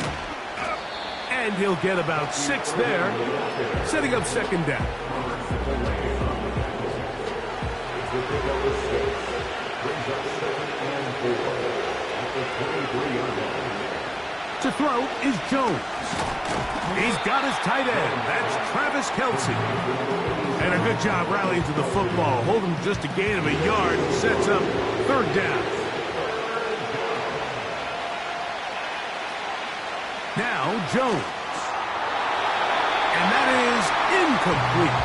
And he'll get about 6 there, setting up 2nd down. To throw is Jones. He's got his tight end. That's Travis Kelce. And a good job rallying to the football. Holding just a gain of a yard. Sets up 3rd down. Now Jones. And that is incomplete.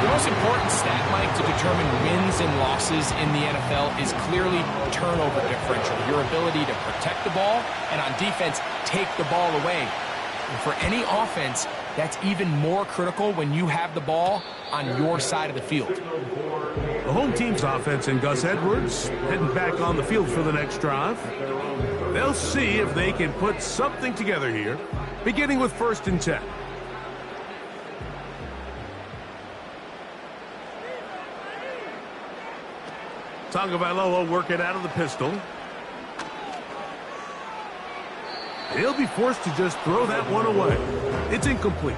The most important stat, Mike, to determine wins and losses in the NFL is clearly turnover differential, your ability to protect the ball and on defense take the ball away. And for any offense, that's even more critical when you have the ball on your side of the field. The home team's offense and Gus Edwards heading back on the field for the next drive. They'll see if they can put something together here, beginning with 1st and 10. Tagovailoa working out of the pistol. He'll be forced to just throw that one away. It's incomplete.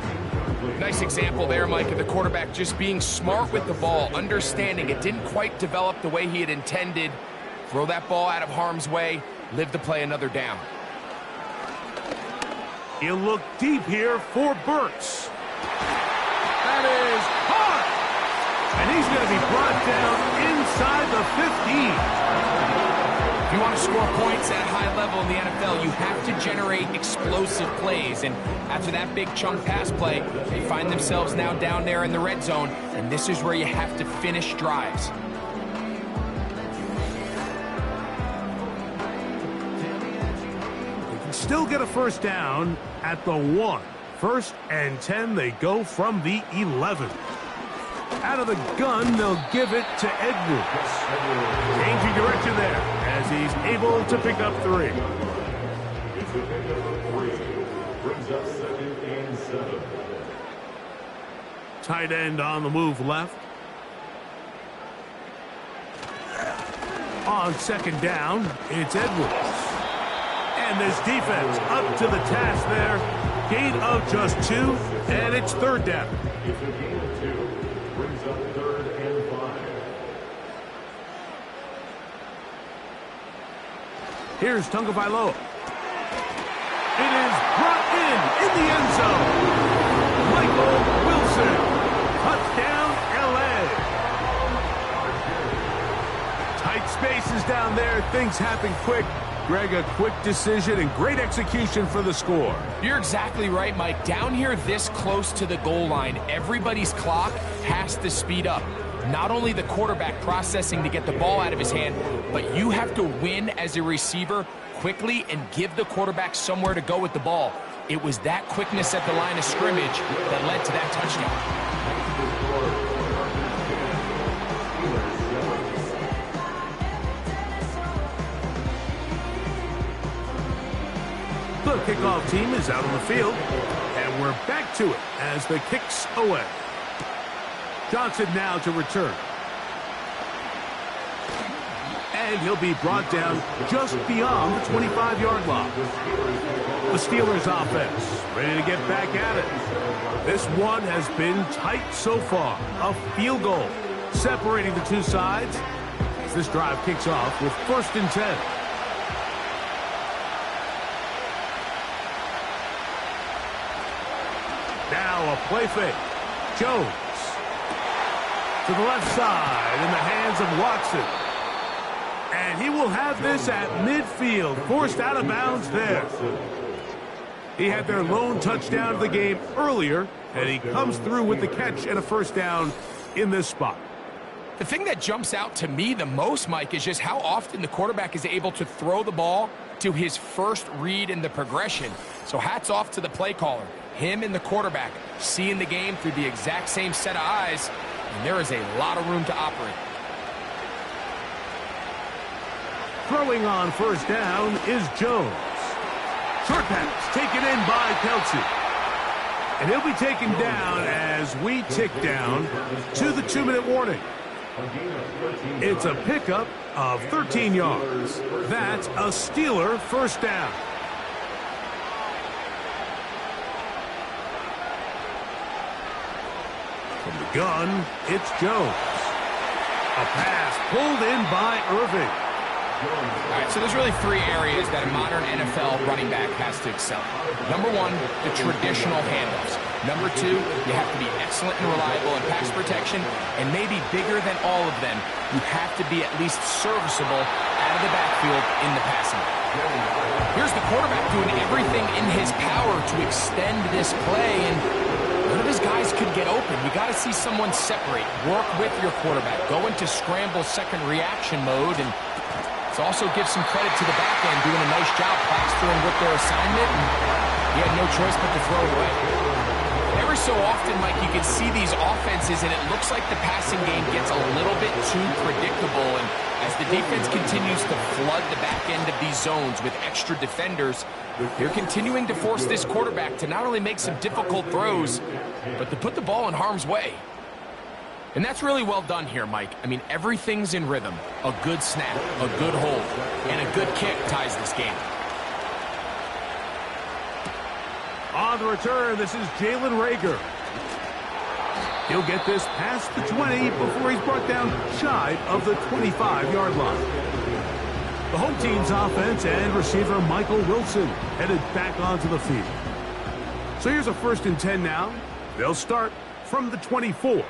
Nice example there, Mike, of the quarterback just being smart with the ball, understanding it didn't quite develop the way he had intended. Throw that ball out of harm's way, live to play another down. He'll look deep here for Burks. That is hard. And he's going to be brought down inside the 15. If you want to score points at a high level in the NFL, you have to generate explosive plays. And after that big chunk pass play, they find themselves now down there in the red zone. And this is where you have to finish drives. They can still get a 1st down at the 1. 1st and 10, they go from the 11. Out of the gun, they'll give it to Edwards. Changing direction there as he's able to pick up 3. Brings up 2nd and 7. Tight end on the move left. On 2nd down, it's Edwards. And this defense up to the task there. Gain of just 2, and it's 3rd down. It's a gain of 2. Brings up 3rd and 5. Here's Tagovailoa. It is brought in the end zone. Michael Wilson. Touchdown, L.A. Tight spaces down there. Things happen quick. Greg, a quick decision and great execution for the score. You're exactly right, Mike. Down here this close to the goal line, everybody's clock has to speed up. Not only the quarterback processing to get the ball out of his hand, but you have to win as a receiver quickly and give the quarterback somewhere to go with the ball. It was that quickness at the line of scrimmage that led to that touchdown. The kickoff team is out on the field, and we're back to it as the kick's away. Johnson now to return. And he'll be brought down just beyond the 25-yard line. The Steelers offense ready to get back at it. This one has been tight so far. A field goal separating the two sides as this drive kicks off with 1st and 10. Now a play fake. Jones to the left side in the hands of Watson. And he will have this at midfield, forced out of bounds there. He had their lone touchdown of the game earlier, and he comes through with the catch and a 1st down in this spot. The thing that jumps out to me the most, Mike, is just how often the quarterback is able to throw the ball to his first read in the progression. So hats off to the play caller. Him and the quarterback seeing the game through the exact same set of eyes, and there is a lot of room to operate. Throwing on first down is Jones. Short pass taken in by Kelsey. And he'll be taken down as we tick down to the 2-minute warning. It's a pickup of 13 yards. That's a Steeler first down. From the gun, it's Jones. A pass pulled in by Irving. All right, so there's really three areas that a modern NFL running back has to excel. Number one, the traditional handoffs. Number two, you have to be excellent and reliable in pass protection, and maybe bigger than all of them, you have to be at least serviceable out of the backfield in the passing game. Here's the quarterback doing everything in his power to extend this play, and none of his guys could get open. You got to see someone separate, work with your quarterback, go into scramble second reaction mode, and also give some credit to the back end, doing a nice job plastering with their assignment, and he had no choice but to throw it away. Every so often, Mike, you can see these offenses, and it looks like the passing game gets a little bit too predictable, and as the defense continues to flood the back end of these zones with extra defenders, they're continuing to force this quarterback to not only make some difficult throws, but to put the ball in harm's way. And that's really well done here, Mike. I mean, everything's in rhythm. A good snap, a good hold, and a good kick ties this game. On the return, this is Jalen Reagor. He'll get this past the 20 before he's brought down shy of the 25-yard line. The home team's offense and receiver Michael Wilson headed back onto the field. So here's a 1st and 10 now. They'll start from the 24.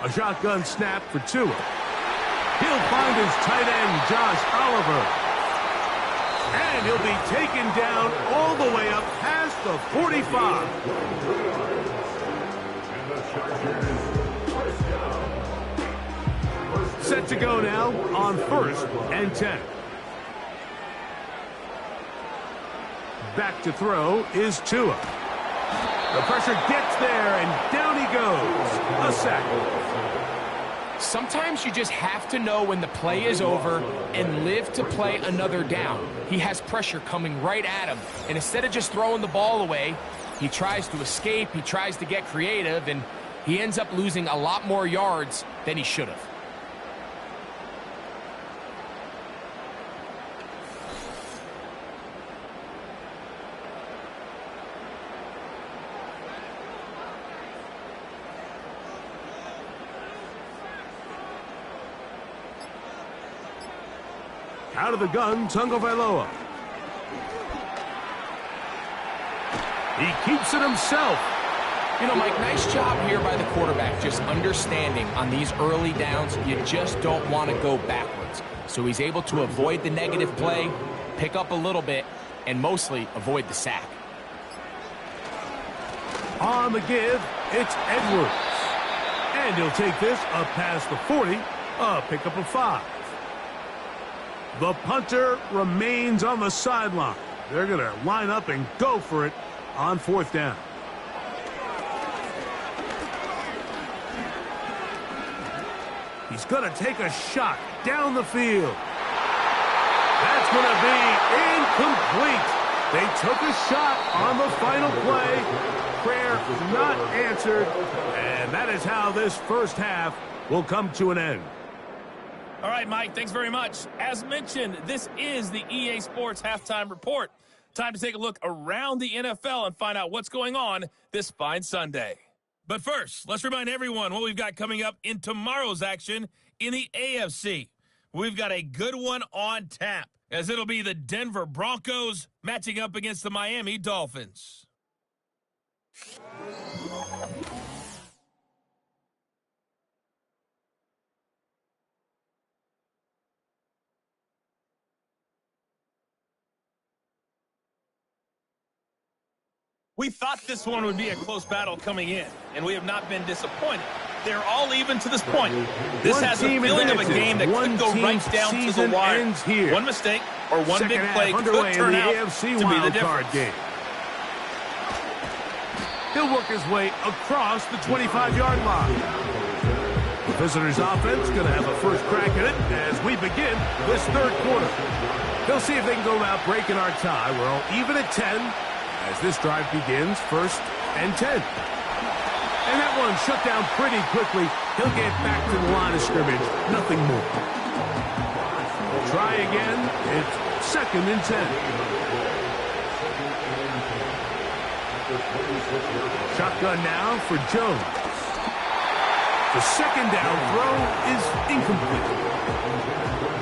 A shotgun snap for Tua. He'll find his tight end, Josh Oliver. And he'll be taken down all the way up past the 45. Set to go now on 1st and 10. Back to throw is Tua. The pressure gets there, and down he goes. A sack. Sometimes you just have to know when the play is over and live to play another down. He has pressure coming right at him, and instead of just throwing the ball away, he tries to escape, he tries to get creative, and he ends up losing a lot more yards than he should have. Out of the gun, Tagovailoa. He keeps it himself. You know, Mike, nice job here by the quarterback, just understanding on these early downs, you just don't want to go backwards. So he's able to avoid the negative play, pick up a little bit, and mostly avoid the sack. On the give, it's Edwards. And he'll take this up past the 40, a pickup of 5. The punter remains on the sideline. They're going to line up and go for it on 4th down. He's going to take a shot down the field. That's going to be incomplete. They took a shot on the final play. Prayer not answered. And that is how this first half will come to an end. All right, Mike, thanks very much. As mentioned, this is the EA Sports Halftime Report. Time to take a look around the NFL and find out what's going on this fine Sunday. But first, let's remind everyone what we've got coming up in tomorrow's action in the AFC. We've got a good one on tap, as it'll be the Denver Broncos matching up against the Miami Dolphins. We thought this one would be a close battle coming in, and we have not been disappointed. They're all even to this point. This has a feeling of a game that could go right down to the wire. One mistake or one big play could turn out to be the difference. Game. He'll work his way across the 25-yard line. The visitors' offense going to have a first crack at it as we begin this third quarter. They'll see if they can go about breaking our tie. We're all even at 10 as this drive begins, 1st and 10. And that one shut down pretty quickly. He'll get back to the line of scrimmage. Nothing more. We'll try again. It's 2nd and 10. Shotgun now for Jones. The 2nd down throw is incomplete.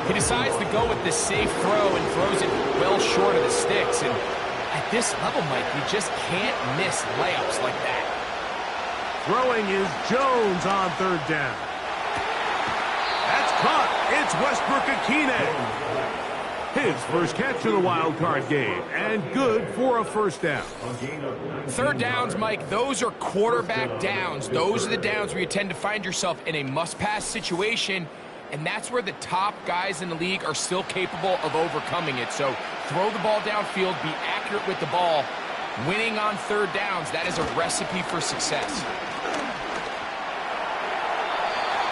He decides to go with the safe throw and throws it well short of the sticks. And at this level, Mike, you just can't miss layups like that. Throwing is Jones on 3rd down. That's caught. It's Westbrook-Ikhine. His first catch of the wild card game, and good for a 1st down. 3rd downs, Mike, those are quarterback downs. Those are the downs where you tend to find yourself in a must-pass situation, and that's where the top guys in the league are still capable of overcoming it. So throw the ball downfield, be accurate with the ball. Winning on 3rd downs, that is a recipe for success.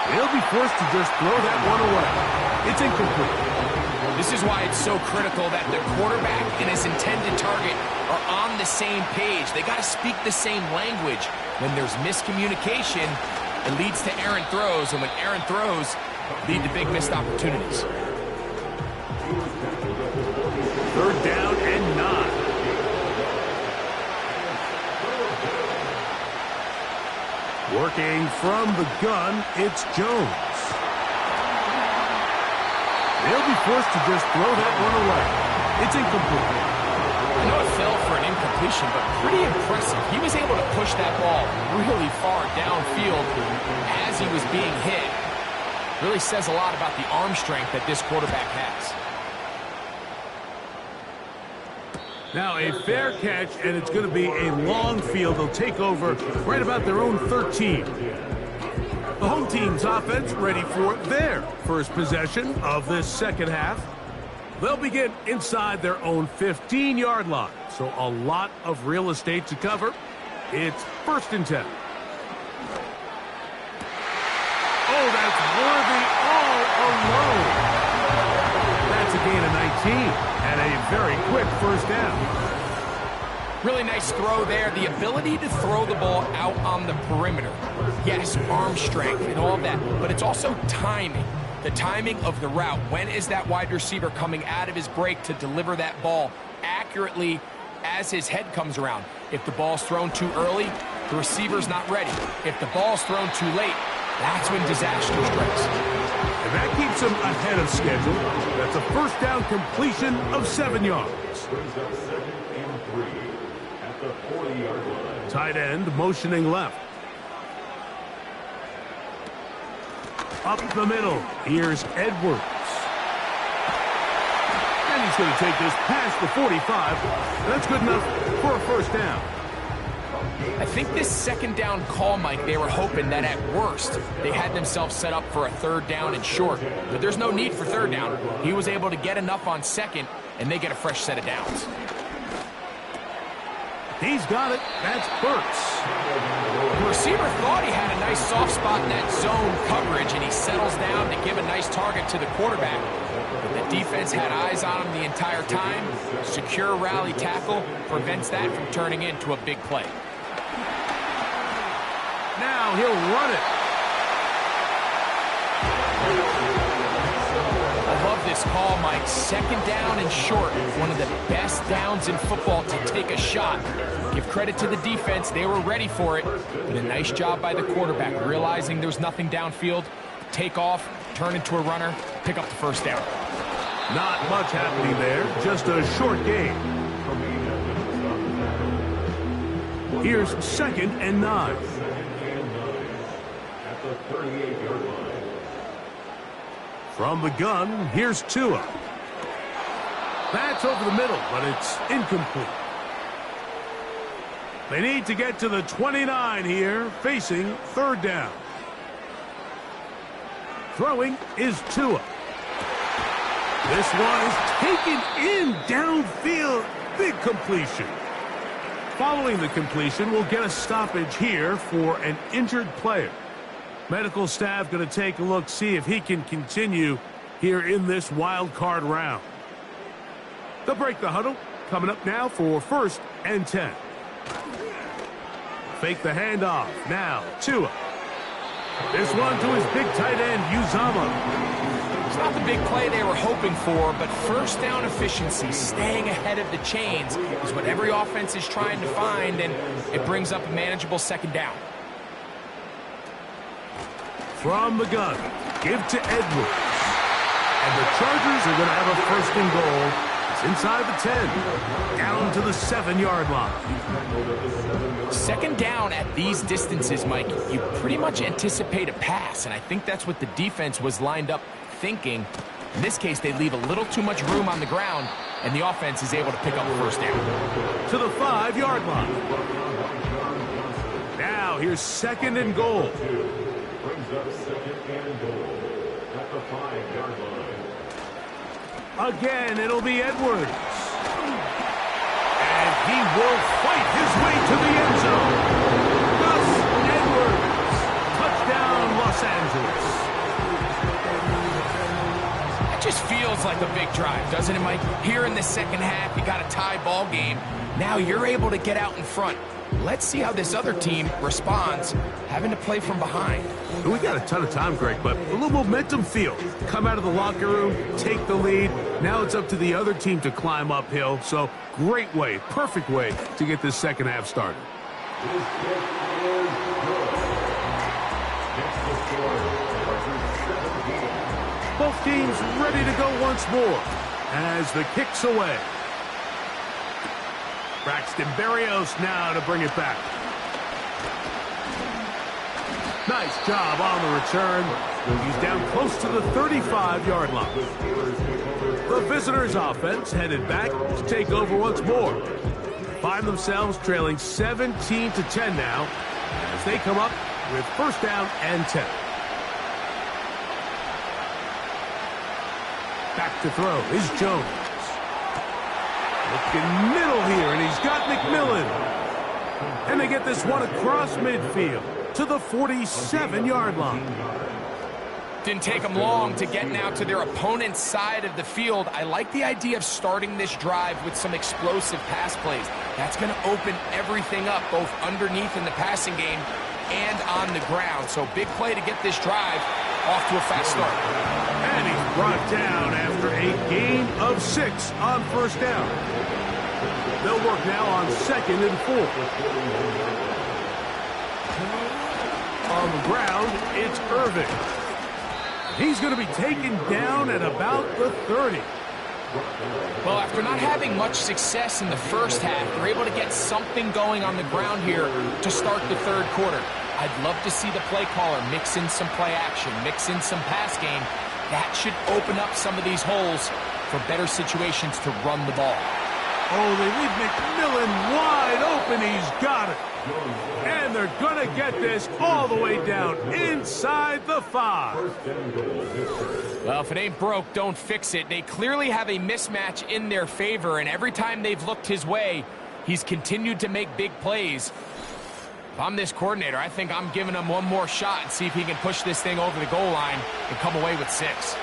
He'll be forced to just throw that one away. It's incomplete. This is why it's so critical that the quarterback and his intended target are on the same page. They got to speak the same language. When there's miscommunication, it leads to errant throws, and when errant throws lead to big missed opportunities. 3rd down and 9. Working from the gun, it's Jones. They'll be forced to just throw that one away. It's incomplete. I know it fell for an incompletion, but pretty impressive. He was able to push that ball really far downfield as he was being hit. Really says a lot about the arm strength that this quarterback has. Now a fair catch, and it's going to be a long field. They'll take over right about their own 13. The home team's offense ready for their first possession of this 2nd half. They'll begin inside their own 15-yard line, so a lot of real estate to cover. It's 1st and 10. Oh, that's Worthy all alone. That's a gain of 19 and a very quick 1st down. Really nice throw there. The ability to throw the ball out on the perimeter. Yes, arm strength and all of that, but it's also timing. The timing of the route. When is that wide receiver coming out of his break to deliver that ball accurately as his head comes around? If the ball's thrown too early, the receiver's not ready. If the ball's thrown too late, that's when disaster strikes. And that keeps him ahead of schedule. That's a 1st down completion of 7 yards. Tight end motioning left. Up the middle, here's Edwards. And he's going to take this past the 45. That's good enough for a 1st down. I think this 2nd down call, Mike, they were hoping that at worst they had themselves set up for a 3rd down and short. But there's no need for 3rd down. He was able to get enough on 2nd, and they get a fresh set of downs. He's got it. That's Burks. The receiver thought he had a nice soft spot in that zone coverage, and he settles down to give a nice target to the quarterback. But the defense had eyes on him the entire time. Secure rally tackle prevents that from turning into a big play. Now he'll run it. I love this call, Mike. 2nd down and short. One of the best downs in football to take a shot. Give credit to the defense. They were ready for it. But a nice job by the quarterback, realizing there's nothing downfield. Take off, turn into a runner, pick up the 1st down. Not much happening there. Just a short game. Here's 2nd and 9. From the gun, here's Tua. That's over the middle, but it's incomplete. They need to get to the 29 here, facing 3rd down. Throwing is Tua. This one is taken in downfield. Big completion. Following the completion, we'll get a stoppage here for an injured player. Medical staff going to take a look, see if he can continue here in this wild card round. They'll break the huddle. Coming up now for 1st and 10. Fake the handoff. Now, Tua. This one to his big tight end, Uzama. It's not the big play they were hoping for, but first down efficiency, staying ahead of the chains, is what every offense is trying to find, and it brings up a manageable 2nd down. From the gun, give to Edwards. And the Chargers are going to have a 1st and goal. It's inside the 10, down to the 7-yard line. 2nd down at these distances, Mike, you pretty much anticipate a pass, and I think that's what the defense was lined up thinking. In this case, they leave a little too much room on the ground, and the offense is able to pick up a 1st down. To the 5-yard line. Now here's 2nd and goal. Brings up 2nd and goal at the 5-yard line. Again, it'll be Edwards. And he will fight his way to the end zone. Gus Edwards. Touchdown, Los Angeles. It just feels like a big drive, doesn't it, Mike? Here in the 2nd half, you got a tie ball game. Now you're able to get out in front. Let's see how this other team responds, having to play from behind. We got a ton of time, Greg, but a little momentum feel. Come out of the locker room, take the lead. Now it's up to the other team to climb uphill. So great way, perfect way to get this 2nd half started. Both teams ready to go once more as the kick's away. Braxton Berrios now to bring it back. Nice job on the return. He's down close to the 35-yard line. The visitors' offense headed back to take over once more. Find themselves trailing 17-10 now as they come up with 1st down and 10. Back to throw is Jones. Looking middle here, and he's got McMillan. And they get this one across midfield to the 47-yard line. Didn't take them long to get now to their opponent's side of the field. I like the idea of starting this drive with some explosive pass plays. That's going to open everything up, both underneath in the passing game and on the ground. So big play to get this drive off to a fast start. And he's brought down after a gain of 6 on 1st down. They'll work now on 2nd and 4. On the ground, it's Irving. He's going to be taken down at about the 30. Well, after not having much success in the 1st half, they're able to get something going on the ground here to start the 3rd quarter. I'd love to see the play caller mix in some play action, mix in some pass game. That should open up some of these holes for better situations to run the ball. Oh, they leave McMillan wide open. He's got it. And they're going to get this all the way down inside the 5. Well, if it ain't broke, don't fix it. They clearly have a mismatch in their favor, and every time they've looked his way, he's continued to make big plays. If I'm this coordinator, I think I'm giving him one more shot and see if he can push this thing over the goal line and come away with 6.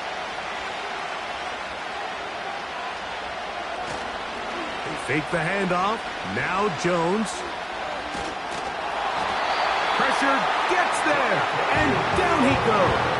Fake the handoff. Now Jones. Pressure gets there. And down he goes.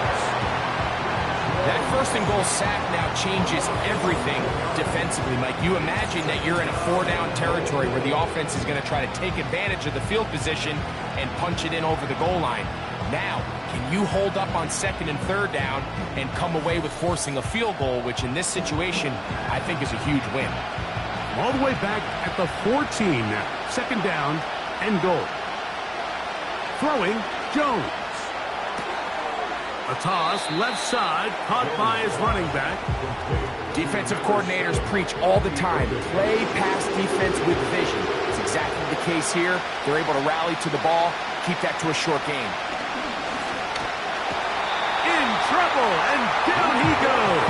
That 1st and goal sack now changes everything defensively, Mike. You imagine that you're in a 4-down territory where the offense is going to try to take advantage of the field position and punch it in over the goal line. Now, can you hold up on 2nd and 3rd down and come away with forcing a field goal, which in this situation I think is a huge win. All the way back at the 14 now. 2nd down and goal. Throwing, Jones. A toss, left side, caught by his running back. Defensive coordinators preach all the time, play pass defense with vision. It's exactly the case here. They're able to rally to the ball, keep that to a short game. In trouble. level, and down he goes.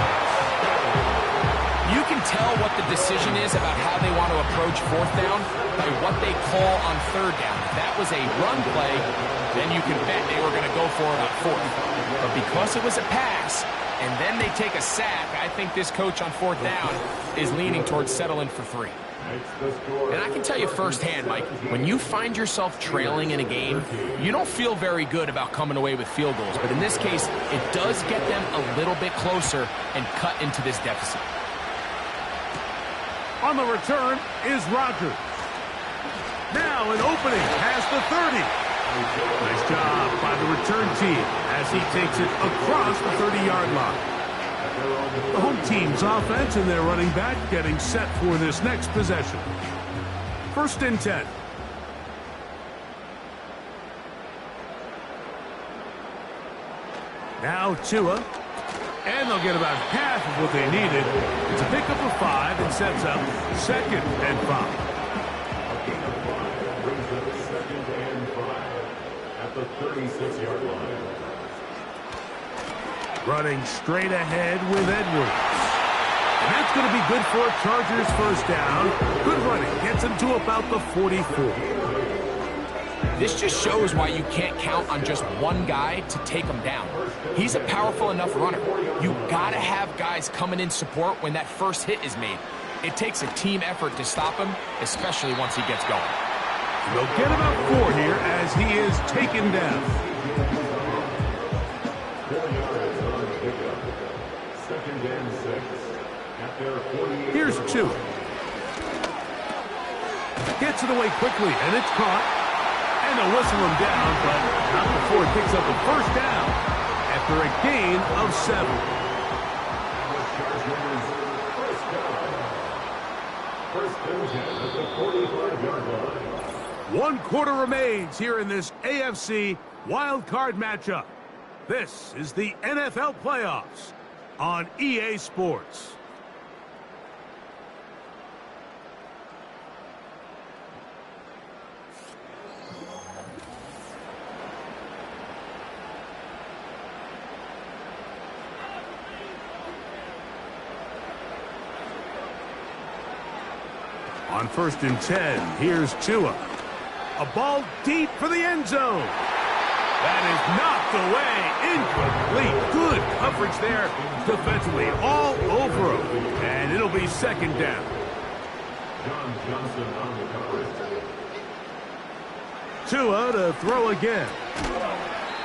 You can tell what the decision is about how they want to approach fourth down by what they call on third down. If that was a run play, then you can bet they were going to go for it on fourth. But because it was a pass, and then they take a sack, I think this coach on fourth down is leaning towards settling for 3. And I can tell you firsthand, Mike, when you find yourself trailing in a game, you don't feel very good about coming away with field goals. But in this case, it does get them a little bit closer and cut into this deficit. On the return is Rodgers. Now an opening past the 30. Nice job by the return team as he takes it across the 30-yard line. The home team's offense and their running back getting set for this next possession. 1st and 10. Now Tua. And they'll get about half of what they needed. It's a pickup of 5 and sets up 2nd and 5. Brings up 2nd and 5 at the 36-yard line. Running straight ahead with Edwards. And that's going to be good for a Chargers first down. Good running. Gets him to about the 44. This just shows why you can't count on just one guy to take him down. He's a powerful enough runner. You got to have guys coming in support when that first hit is made. It takes a team effort to stop him, especially once he gets going. They'll get about 4 here as he is taken down. 4 yards on the pickup. 2nd and 6 at their 48. Here's 2. Gets it away quickly, and it's caught. And they'll whistle him down, but not before he picks up a first down after a gain of 7. The Chargers first down. 1st and 10 at the 45-yard line. 1 quarter remains here in this AFC wildcard matchup. This is the NFL playoffs on EA Sports. On 1st and 10, here's Tua. A ball deep for the end zone. That is knocked away. Incomplete. Good coverage there defensively. All over him. And it'll be 2nd down. John Johnson on the coverage. Tua to throw again.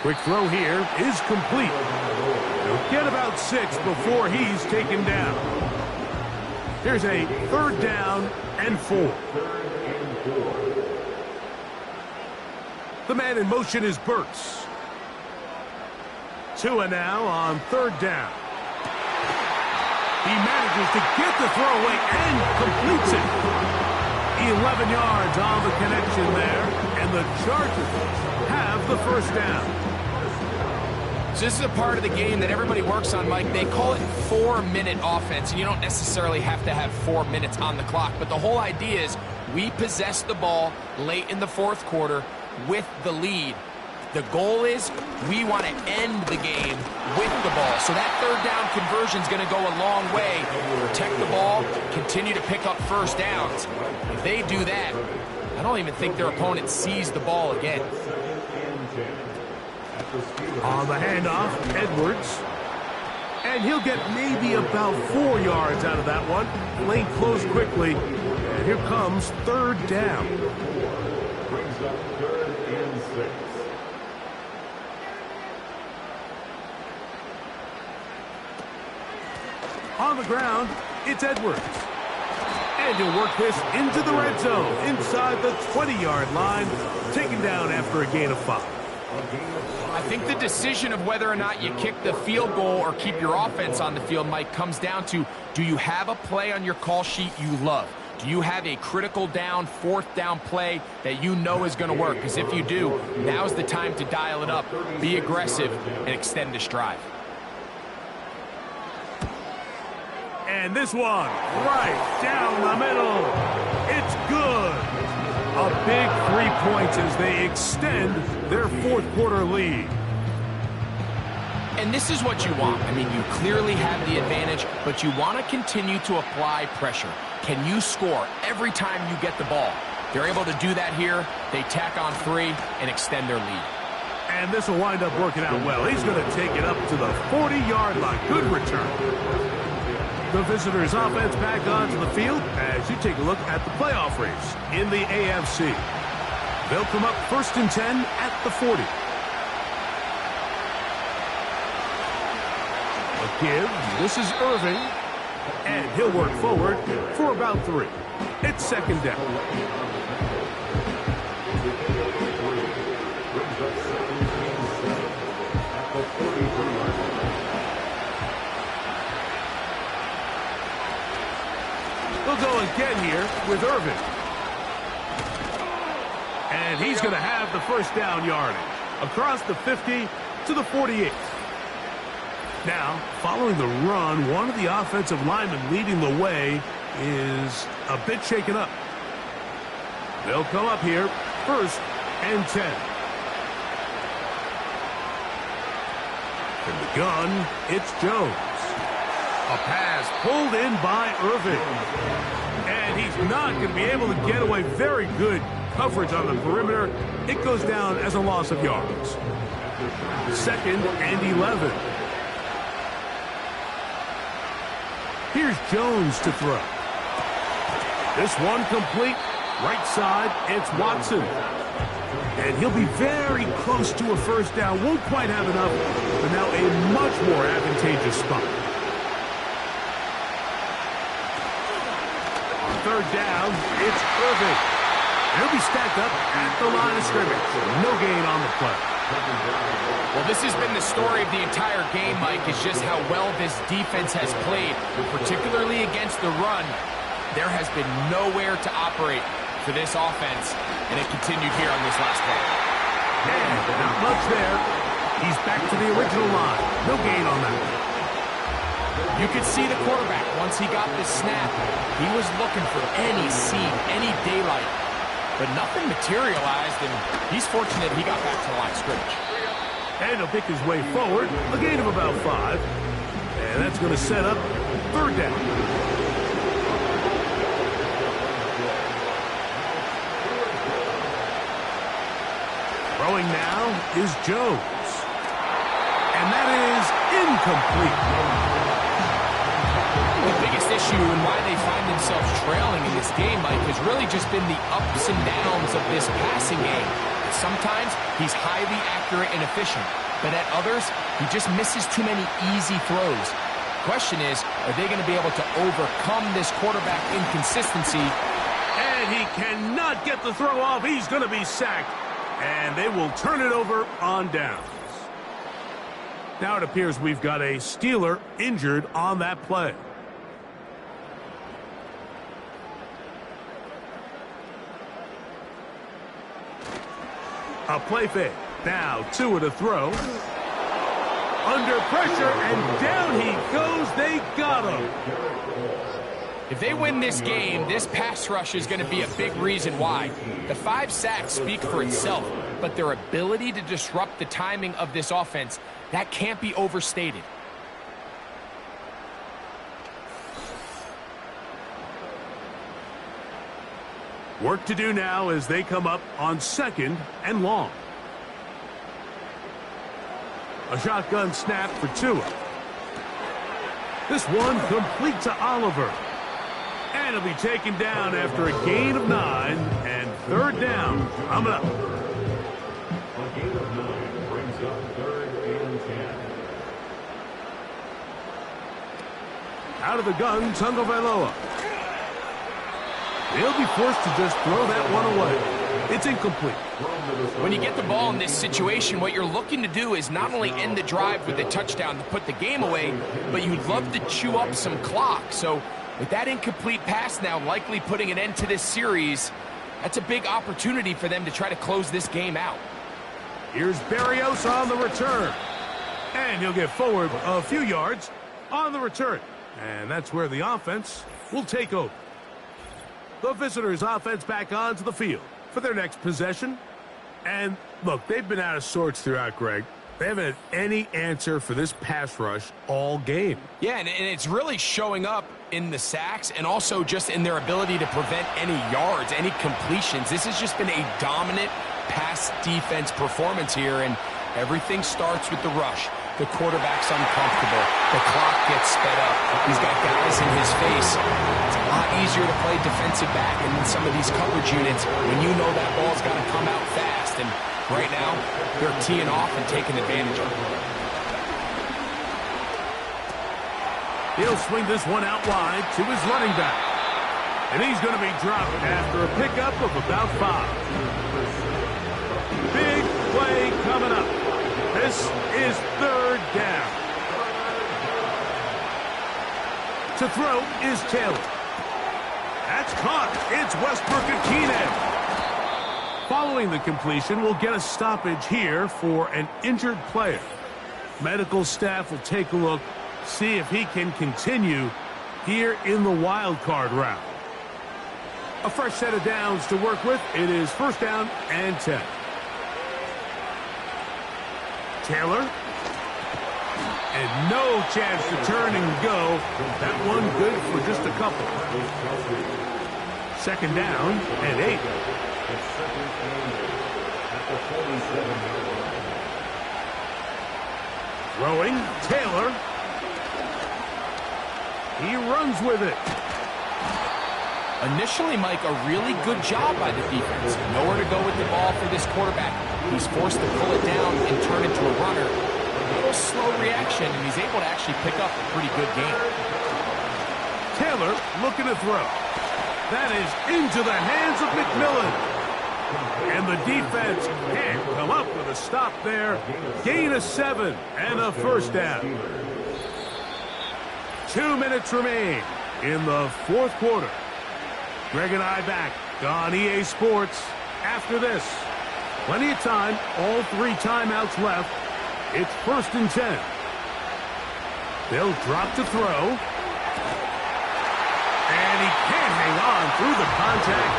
Quick throw here is complete. He'll get about 6 before he's taken down. Here's a 3rd down and 4. 3rd and 4. The man in motion is Burks. Tua now on 3rd down. He manages to get the throw away and completes it. 11 yards on the connection there, and the Chargers have the first down. So this is a part of the game that everybody works on, Mike. They call it 4-minute offense, and you don't necessarily have to have 4 minutes on the clock. But the whole idea is we possess the ball late in the 4th quarter with the lead. The goal is we want to end the game with the ball. So that 3rd down conversion is going to go a long way. Protect the ball, continue to pick up first downs. If they do that, I don't even think their opponent sees the ball again. On the handoff, Edwards. And he'll get maybe about 4 yards out of that one. Lane closed quickly. And here comes 3rd down. Brings up 3rd and 6. On the ground, it's Edwards. And he'll work this into the red zone, inside the 20-yard line, taken down after a gain of 5. I think the decision of whether or not you kick the field goal or keep your offense on the field, Mike, comes down to, do you have a play on your call sheet you love? Do you have a critical down, 4th down play that you know is going to work? Because if you do, now's the time to dial it up, be aggressive, and extend this drive. And this one, right down the middle. It's good. A big 3 points as they extend their 4th quarter lead. And this is what you want. I mean, you clearly have the advantage, but you want to continue to apply pressure. Can you score every time you get the ball? They're able to do that here. They tack on 3 and extend their lead. And this will wind up working out well. He's going to take it up to the 40-yard line. Good return. The visitors' offense back onto the field as you take a look at the playoff race in the AFC. They'll come up 1st and 10 at the 40. A give. This is Irving. And he'll work forward for about 3. It's 2nd down. We'll go again here with Irving. And he's going to have the 1st down yardage across the 50 to the 48. Now, following the run, one of the offensive linemen leading the way is a bit shaken up. They'll come up here 1st and 10. From the gun, it's Jones. A pass pulled in by Irving. And he's not going to be able to get away. Very good coverage on the perimeter. It goes down as a loss of yards. 2nd and 11. Here's Jones to throw. This one complete. Right side, it's Watson. And he'll be very close to a 1st down. Won't quite have enough, but now a much more advantageous spot. On 3rd down, it's Irving. He'll be stacked up at the line of scrimmage. No gain on the play. Well, this has been the story of the entire game, Mike, is just how well this defense has played, particularly against the run. There has been nowhere to operate for this offense, and it continued here on this last play. And not much there. He's back to the original line. No gain on that. You could see the quarterback, once he got this snap, he was looking for any seam, any daylight. But nothing materialized, and he's fortunate he got back to the line of scrimmage. And he'll pick his way forward, a gain of about 5. And that's going to set up 3rd down. Throwing now is Jones. And that is incomplete. The biggest issue and why they find themselves trailing in this game, Mike, has really just been the ups and downs of this passing game. Sometimes he's highly accurate and efficient, but at others, he just misses too many easy throws. Question is, are they going to be able to overcome this quarterback inconsistency? And he cannot get the throw off. He's going to be sacked. And they will turn it over on downs. Now it appears we've got a Steeler injured on that play. A play fake. Now 2 to throw. Under pressure, and down he goes. They got him. If they win this game, this pass rush is going to be a big reason why. The 5 sacks speak for itself, but their ability to disrupt the timing of this offense, that can't be overstated. Work to do now as they come up on 2nd and long. A shotgun snap for Tua. This one complete to Oliver. And he'll be taken down after a gain of 9, and 3rd down coming up. A gain of 9 brings up 3rd and 10. Out of the gun, Tagovailoa. He'll be forced to just throw that one away. It's incomplete. When you get the ball in this situation, what you're looking to do is not only end the drive with a touchdown to put the game away, but you'd love to chew up some clock. So with that incomplete pass now likely putting an end to this series, that's a big opportunity for them to try to close this game out. Here's Berrios on the return. And he'll get forward a few yards on the return. And that's where the offense will take over. The visitors' offense back onto the field for their next possession. And look, they've been out of sorts throughout, Greg. They haven't had any answer for this pass rush all game. Yeah, and it's really showing up in the sacks and also just in their ability to prevent any yards, any completions. This has just been a dominant pass defense performance here, and everything starts with the rush. The quarterback's uncomfortable. The clock gets sped up. He's got guys in his face. It's a lot easier to play defensive back in some of these coverage units when you know that ball's got to come out fast. And right now, they're teeing off and taking advantage of it. He'll swing this one out wide to his running back. And he's going to be dropped after a pickup of about 5. Big play coming up. This is 3rd down. To throw is Taylor. That's caught. It's Westbrook and Keenan. Following the completion, we'll get a stoppage here for an injured player. Medical staff will take a look, see if he can continue here in the wild card round. A fresh set of downs to work with. It is 1st down and 10. Taylor. And no chance to turn and go. That one good for just a couple. 2nd down and 8. Throwing, Taylor. He runs with it. Initially, Mike, a really good job by the defense. Nowhere to go with the ball for this quarterback. He's forced to pull it down and turn into a runner. A little slow reaction, and he's able to actually pick up a pretty good game. Taylor looking to throw. That is into the hands of McMillan. And the defense can't come up with a stop there. Gain of 7 and a 1st down. 2 minutes remain in the 4th quarter. Greg and I back on EA Sports after this. Plenty of time, all 3 timeouts left. It's 1st and 10. They'll drop to throw. And he can't hang on through the contact.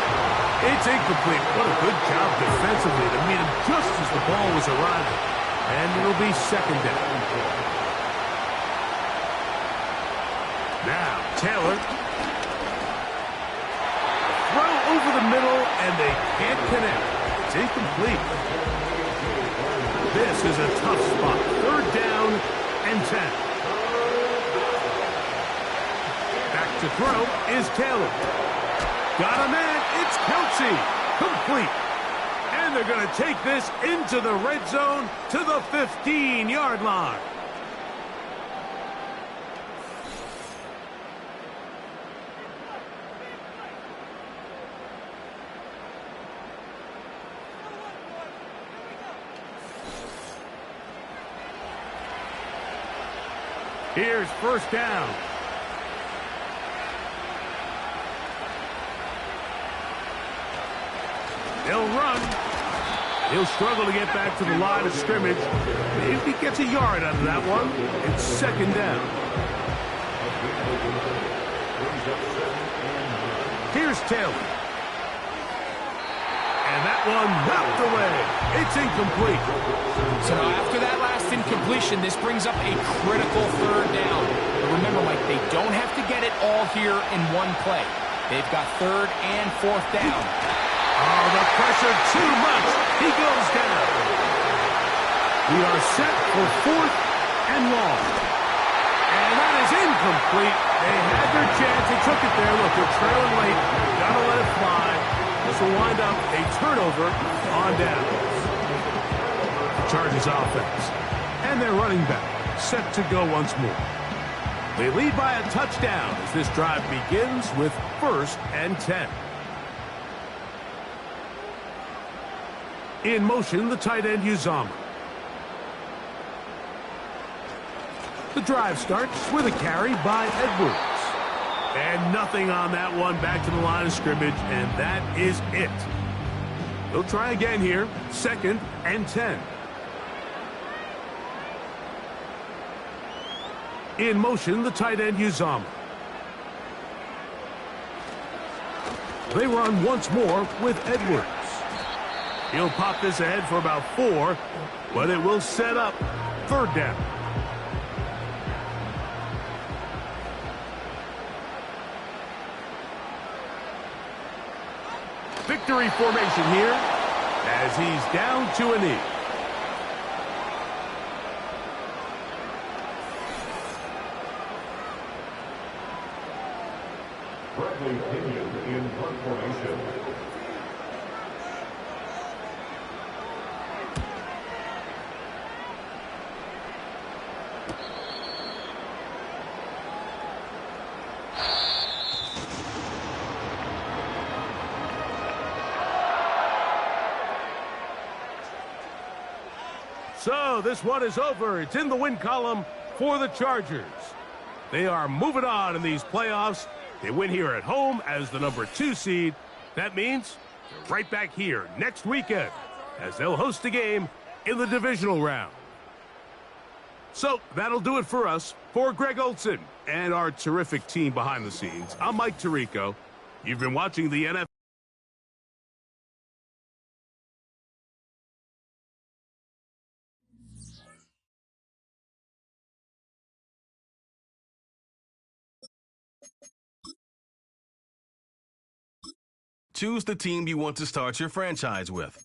It's incomplete. What a good job defensively to meet him just as the ball was arriving. And it'll be 2nd down. Now, Taylor. Throw over the middle, and they can't connect. It's incomplete. This is a tough spot. 3rd down and 10. Back to throw is Taylor. Got a man. It's Kelsey. Complete. And they're going to take this into the red zone to the 15-yard line. Here's 1st down. He'll run. He'll struggle to get back to the line of scrimmage. Maybe he gets a yard out of that one. It's 2nd down. Here's Taylor. And that one knocked away. It's incomplete. So now after that last incompletion, this brings up a critical 3rd down. But remember, Mike, they don't have to get it all here in one play. They've got 3rd and 4th down. Oh, the pressure too much. He goes down. We are set for 4th and long. And that is incomplete. They had their chance. They took it there. Look, they're trailing late. Gotta let it fly. This will wind up a turnover on downs. The Chargers offense. And their running back set to go once more. They lead by a touchdown as this drive begins with 1st and 10. In motion, the tight end Uzama. The drive starts with a carry by Edwards. And nothing on that one. Back to the line of scrimmage, and that is it. They'll try again here. 2nd and 10. In motion, the tight end Uzama. They run once more with Edwards. He'll pop this ahead for about 4, but it will set up 3rd down. Victory formation here as he's down to a knee. Bradley Pinion in punt formation. So this one is over. It's in the win column for the Chargers. They are moving on in these playoffs. They win here at home as the number 2 seed. That means they're right back here next weekend as they'll host a game in the divisional round. So that'll do it for us. For Greg Olson and our terrific team behind the scenes, I'm Mike Tirico. You've been watching the NFL. Choose the team you want to start your franchise with.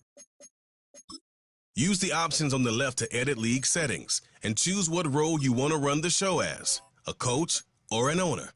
Use the options on the left to edit league settings and choose what role you want to run the show as, a coach or an owner.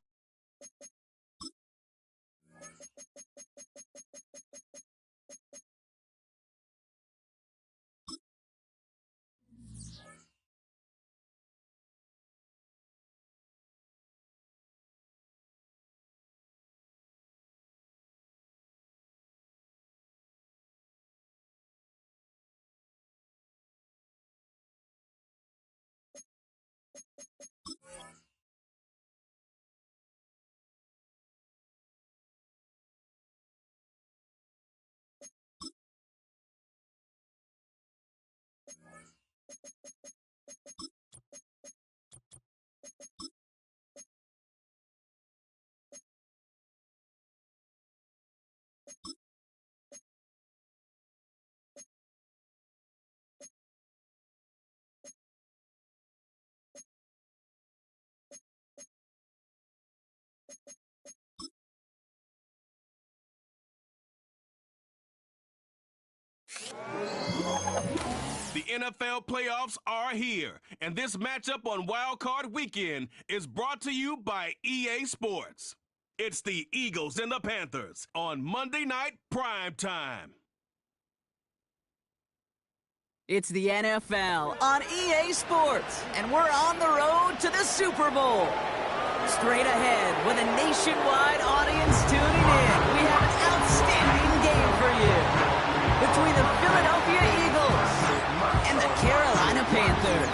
The NFL playoffs are here, and this matchup on wildcard weekend is brought to you by EA Sports. It's the Eagles and the Panthers on Monday Night Prime Time. It's the NFL on EA Sports, and we're on the road to the Super Bowl. Straight ahead, with a nationwide audience tuning in, we have an outstanding game for you. Between the Philadelphia Eagles and the Carolina Panthers.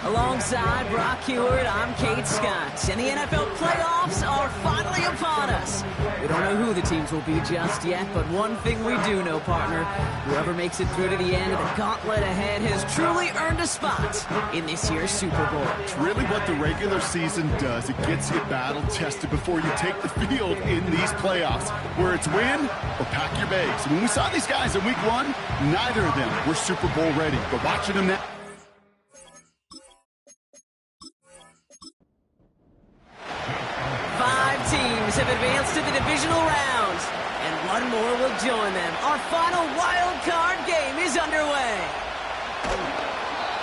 Alongside Brock Hewitt, I'm Kate Scott, and the NFL playoffs are finally upon us. We don't know who the teams will be just yet, but one thing we do know, partner, whoever makes it through to the end of the gauntlet ahead has truly earned a spot in this year's Super Bowl. It's really what the regular season does. It gets you battle-tested before you take the field in these playoffs, where it's win or pack your bags. When we saw these guys in Week 1, neither of them were Super Bowl ready, but watching them now. Teams have advanced to the divisional round, and one more will join them. Our final wild card game is underway.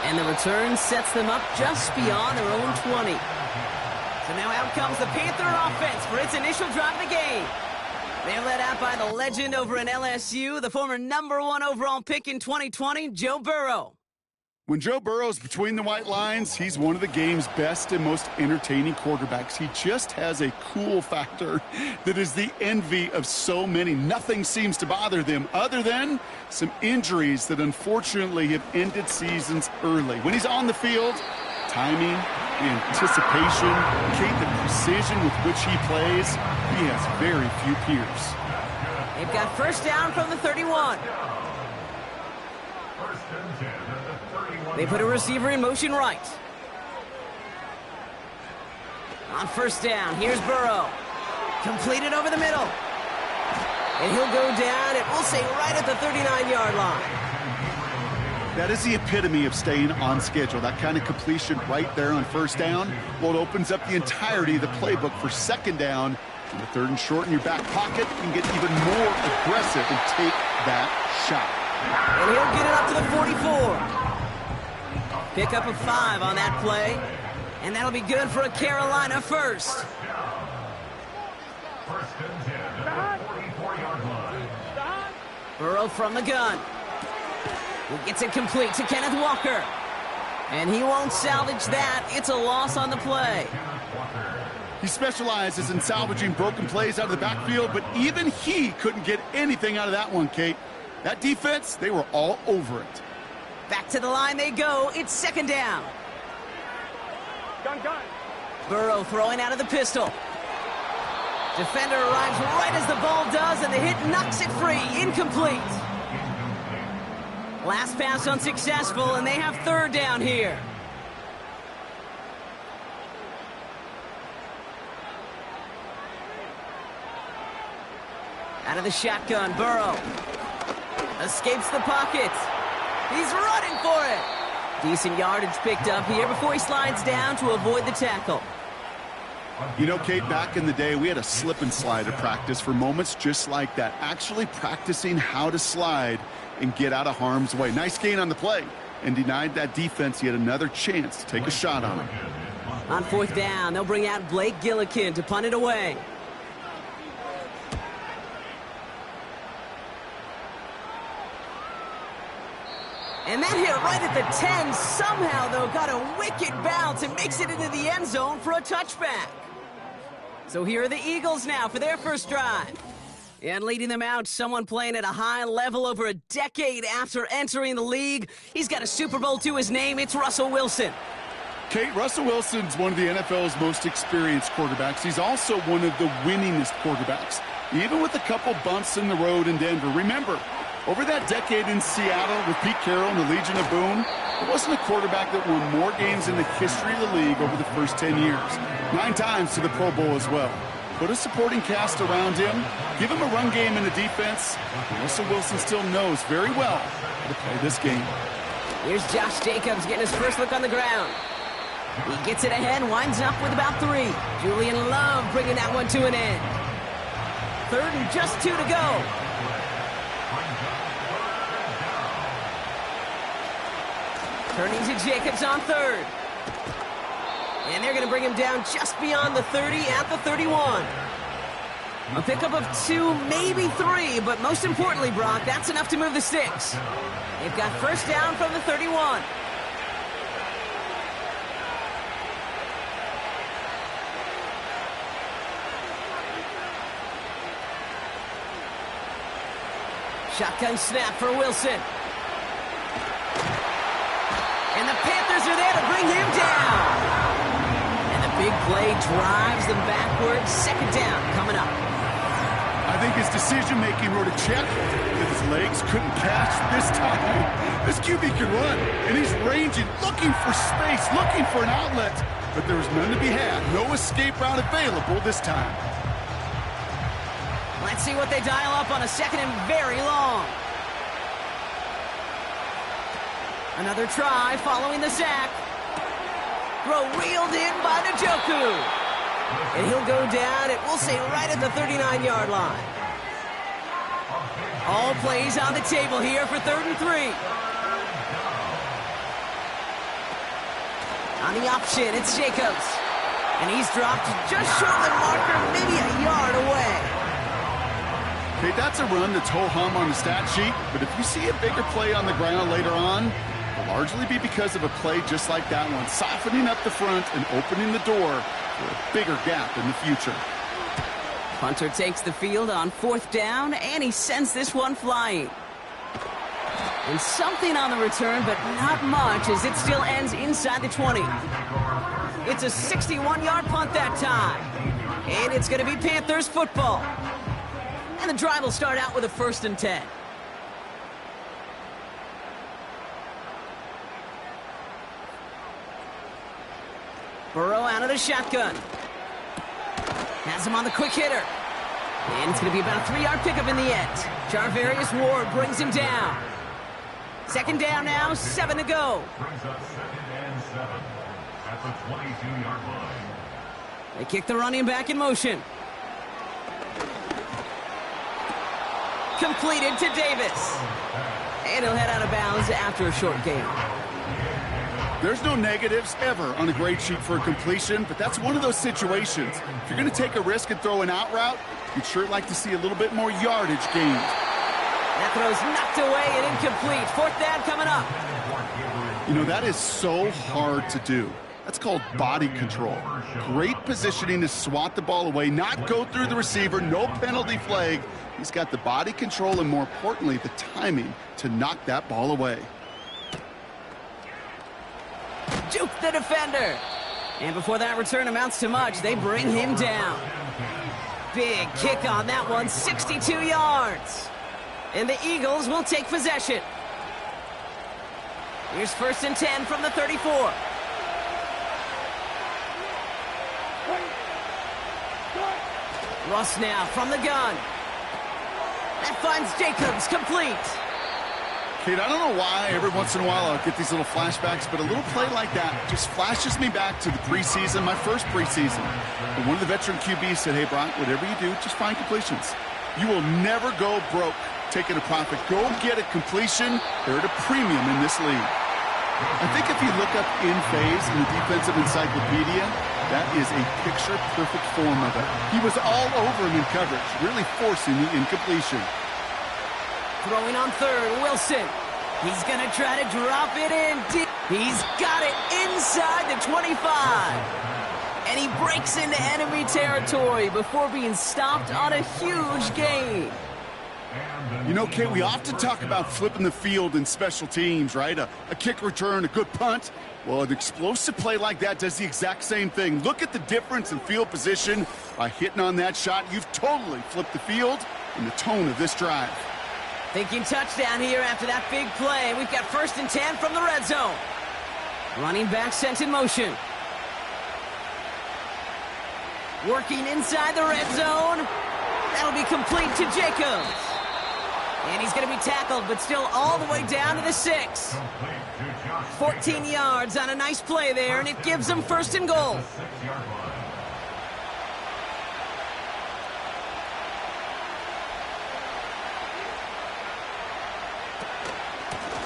And the return sets them up just beyond their own 20. So now out comes the Panther offense for its initial drive of the game. They're led out by the legend over in LSU, the former #1 overall pick in 2020, Joe Burrow. When Joe Burrow's between the white lines, he's one of the game's best and most entertaining quarterbacks. He just has a cool factor that is the envy of so many. Nothing seems to bother them other than some injuries that unfortunately have ended seasons early. When he's on the field, timing, the anticipation, Kate, the precision with which he plays, he has very few peers. They've got first down from the 31. They put a receiver in motion right. On first down, here's Burrow. Completed over the middle. And he'll go down, and we'll say right at the 39-yard line. That is the epitome of staying on schedule. That kind of completion right there on first down. Well, it opens up the entirety of the playbook for second down. And the third and short in your back pocket, you can get even more aggressive and take that shot. And he'll get it up to the 44. Pick up a 5 on that play. And that'll be good for a Carolina first. Burrow from the gun. He gets it complete to Kenneth Walker. And he won't salvage that. It's a loss on the play. He specializes in salvaging broken plays out of the backfield, but even he couldn't get anything out of that one, Kate. That defense, they were all over it. Back to the line they go. It's second down. Gun. Burrow throwing out of the pistol. Defender arrives right as the ball does, and the hit knocks it free. Incomplete. Last pass unsuccessful, and they have third down here. Out of the shotgun, Burrow escapes the pocket. He's running for it. Decent yardage picked up here before he slides down to avoid the tackle. You know, Kate, back in the day, we had a slip and slide at practice for moments just like that. Actually practicing how to slide and get out of harm's way. Nice gain on the play, and denied that defense yet another chance to take a shot on him. On fourth down, they'll bring out Blake Gillikin to punt it away. And that hit right at the 10. Somehow, though, got a wicked bounce and makes it into the end zone for a touchback. So here are the Eagles now for their first drive. And leading them out, someone playing at a high level over a decade after entering the league. He's got a Super Bowl to his name. It's Russell Wilson. Kate, Russell Wilson's one of the NFL's most experienced quarterbacks. He's also one of the winningest quarterbacks, even with a couple bumps in the road in Denver. Remember, over that decade in Seattle with Pete Carroll and the Legion of Boom, there wasn't a quarterback that won more games in the history of the league over the first 10 years. 9 times to the Pro Bowl as well. Put a supporting cast around him, give him a run game and a defense. Russell Wilson still knows very well how to play this game. Here's Josh Jacobs getting his first look on the ground. He gets it ahead, winds up with about 3. Julian Love bringing that one to an end. Third and just 2 to go. Turning to Jacobs on third. And they're going to bring him down just beyond the 30 at the 31. A pickup of 2, maybe 3, but most importantly, Brock, that's enough to move the sticks. They've got first down from the 31. Shotgun snap for Wilson. And the Panthers are there to bring him down. And the big play drives them backwards. Second down coming up. I think his decision-making wrote a check that his legs couldn't catch this time. This QB can run, and he's ranging, looking for space, looking for an outlet. But there was none to be had. No escape route available this time. Let's see what they dial up on a second and very long. Another try following the sack. Throw reeled in by Njoku. And he'll go down, it will say right at the 39-yard line. All plays on the table here for 3rd and 3. On the option, it's Jacobs. And he's dropped just short of the marker, maybe a yard away. Okay, that's a run that's ho-hum on the stat sheet, but if you see a bigger play on the ground later on, it'll largely be because of a play just like that one, softening up the front and opening the door for a bigger gap in the future. Punter takes the field on 4th down, and he sends this one flying. And something on the return, but not much, as it still ends inside the 20. It's a 61-yard punt that time. And it's going to be Panthers football. And the drive will start out with a 1st and 10. Burrow out of the shotgun. Has him on the quick hitter. And it's going to be about a 3-yard pickup in the end. Charvarius Ward brings him down. Second down now, 7 to go. Brings up 2nd and 7 at the 22-yard line. They kick the running back in motion. Completed to Davis. And he'll head out of bounds after a short gain. There's no negatives ever on a grade sheet for a completion, but that's one of those situations. If you're going to take a risk and throw an out route, you'd sure like to see a little bit more yardage gained. That throw's knocked away and incomplete. 4th down coming up. You know, that is so hard to do. That's called body control. Great positioning to swat the ball away, not go through the receiver, no penalty flag. He's got the body control and, more importantly, the timing to knock that ball away. Juke the defender. And before that return amounts to much, they bring him down. Big kick on that one, 62 yards. And the Eagles will take possession. Here's 1st and 10 from the 34. Russ now from the gun. That finds Jacobs, complete. Kate, I don't know why every once in a while I'll get these little flashbacks, but a little play like that just flashes me back to the preseason, my first preseason. And one of the veteran QBs said, hey, Brock, whatever you do, just find completions. You will never go broke taking a profit. Go get a completion. They're at a premium in this league. I think if you look up in phase in the defensive encyclopedia, that is a picture-perfect form of it. He was all over him in coverage, really forcing the incompletion. Throwing on 3rd, Wilson. He's going to try to drop it in deep. He's got it inside the 25. And he breaks into enemy territory before being stopped on a huge gain. You know, Kate, we often talk about flipping the field in special teams, right? A kick return, a good punt. Well, an explosive play like that does the exact same thing. Look at the difference in field position. By hitting on that shot, you've totally flipped the field and the tone of this drive. Thinking touchdown here after that big play. We've got 1st and 10 from the red zone. Running back sent in motion. Working inside the red zone. That'll be complete to Jacobs. And he's going to be tackled, but still all the way down to the 6. 14 yards on a nice play there, and it gives them 1st and goal.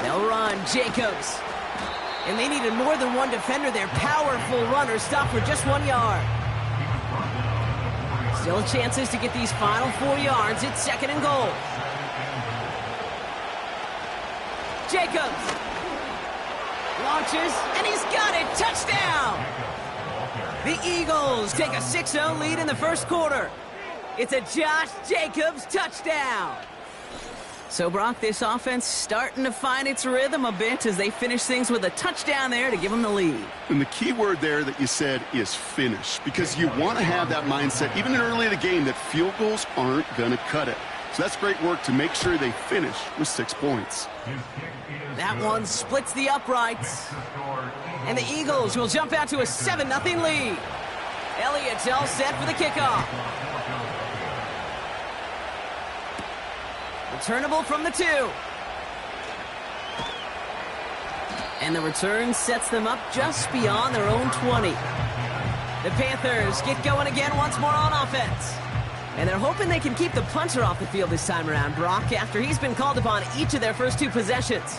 They'll run, Jacobs. And they needed more than one defender. Their powerful runner stopped for just 1 yard. Still chances to get these final 4 yards. It's 2nd and goal. Jacobs launches, and he's got it. Touchdown! The Eagles take a 6-0 lead in the 1st quarter. It's a Josh Jacobs touchdown. So, Brock, this offense starting to find its rhythm a bit as they finish things with a touchdown there to give them the lead. And the key word there that you said is finish, because you want to have that mindset, even early in the game, that field goals aren't going to cut it. So that's great work to make sure they finish with 6 points. That one splits the uprights. And the Eagles will jump out to a 7-0 lead. Elliott's all set for the kickoff. Returnable from the 2. And the return sets them up just beyond their own 20. The Panthers get going again once more on offense. And they're hoping they can keep the punter off the field this time around, Brock, after he's been called upon each of their first 2 possessions.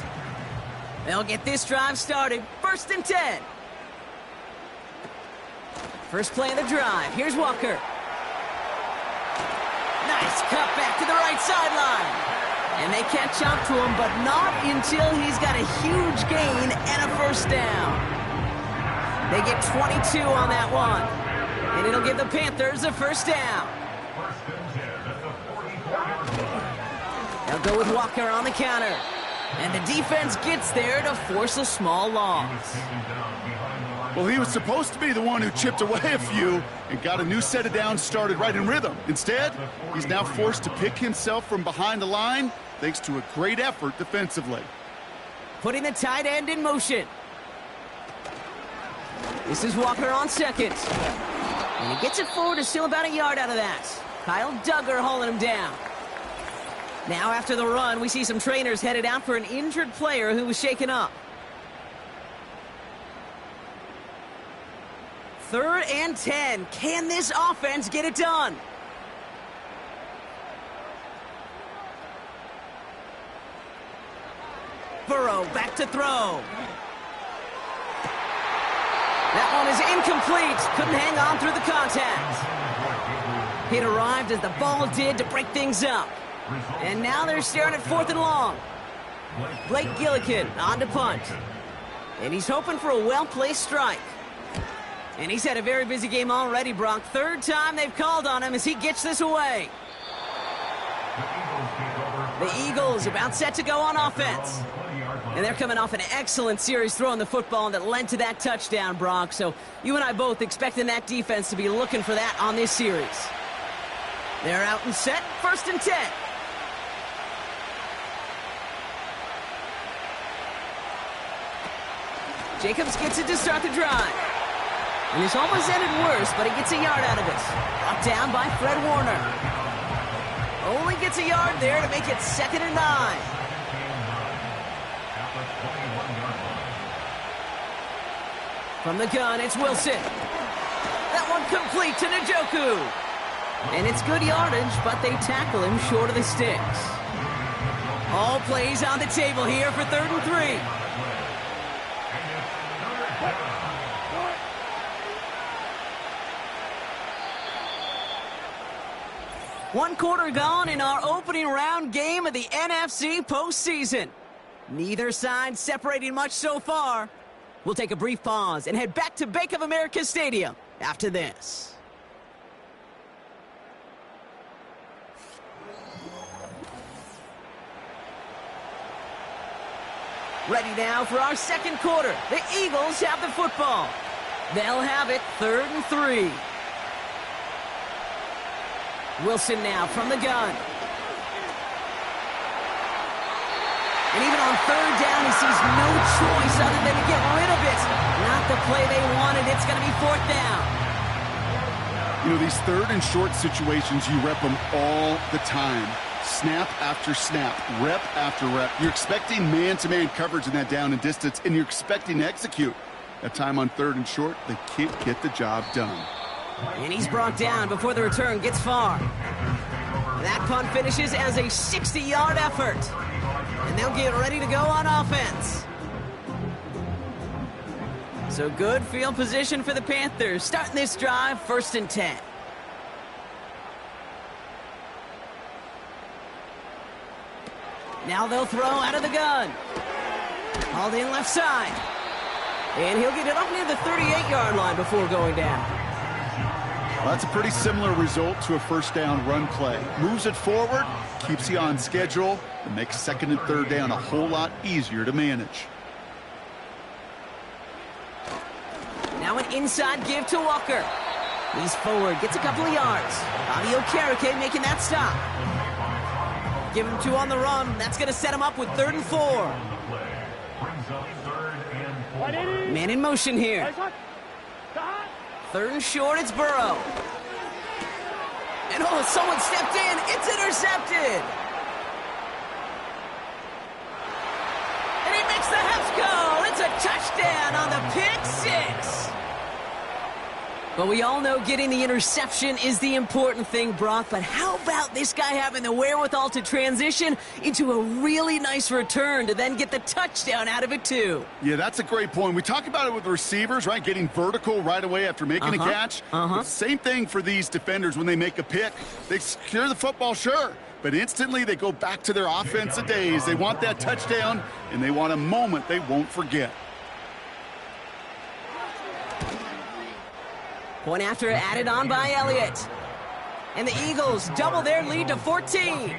They'll get this drive started. 1st and 10. First play of the drive. Here's Walker. Nice cut back to the right sideline. And they catch up to him, but not until he's got a huge gain and a 1st down. They get 22 on that one. And it'll give the Panthers a 1st down. They'll go with Walker on the counter. And the defense gets there to force a small loss. Well, he was supposed to be the one who chipped away a few and got a new set of downs started right in rhythm. Instead, he's now forced to pick himself from behind the line thanks to a great effort defensively. Putting the tight end in motion. This is Walker on 2nd. And he gets it forward to steal about a yard out of that. Kyle Duggar hauling him down. Now after the run, we see some trainers headed out for an injured player who was shaken up. 3rd and 10. Can this offense get it done? Burrow back to throw. That one is incomplete. Couldn't hang on through the contact. It arrived as the ball did to break things up. And now they're staring at 4th and long. Blake Gillikin on to punt. And he's hoping for a well-placed strike. And he's had a very busy game already, Brock. 3rd time they've called on him as he gets this away. The Eagles about set to go on offense. And they're coming off an excellent series throwing the football that led to that touchdown, Brock. So you and I both expecting that defense to be looking for that on this series. They're out and set. 1st and 10. Jacobs gets it to start the drive. And this almost ended worse, but he gets a yard out of it. Brought down by Fred Warner. Only gets a yard there to make it 2nd and 9. From the gun, it's Wilson. That one complete to Njoku. And it's good yardage, but they tackle him short of the sticks. All plays on the table here for 3rd and 3. One quarter gone in our opening round game of the NFC postseason. Neither side separating much so far. We'll take a brief pause and head back to Bank of America Stadium after this. Ready now for our 2nd quarter. The Eagles have the football. They'll have it 3rd and 3. Wilson now from the gun. And even on 3rd down, he sees no choice other than to get rid of it. Not the play they wanted. It's going to be 4th down. You know, these 3rd and short situations, you rep them all the time. Snap after snap, rep after rep. You're expecting man-to-man coverage in that down and distance, and you're expecting to execute. That time on 3rd and short, they can't get the job done. And he's brought down before the return gets far. That punt finishes as a 60-yard effort. And they'll get ready to go on offense. So good field position for the Panthers. Starting this drive, 1st and 10. Now they'll throw out of the gun. Hauled in left side. And he'll get it up near the 38-yard line before going down. Well, that's a pretty similar result to a 1st down run play. Moves it forward, keeps you on schedule, and makes 2nd and 3rd down a whole lot easier to manage. Now an inside give to Walker. He's forward, gets a couple of yards. Bobby Okereke making that stop. Give him 2 on the run. That's going to set him up with 3rd and 4. Man in motion here. 3rd and short, it's Burrow. And oh, someone stepped in. It's intercepted. And he makes the Heffs go. It's a touchdown on the pick 6. But we all know getting the interception is the important thing, Brock. But how about this guy having the wherewithal to transition into a really nice return to then get the touchdown out of it, too? Yeah, that's a great point. We talk about it with the receivers, right? Getting vertical right away after making a catch. Same thing for these defenders when they make a pick. They secure the football, sure. But instantly they go back to their offensive days. They want that touchdown, and they want a moment they won't forget. Point after added on by Elliott. And the Eagles double their lead to 14.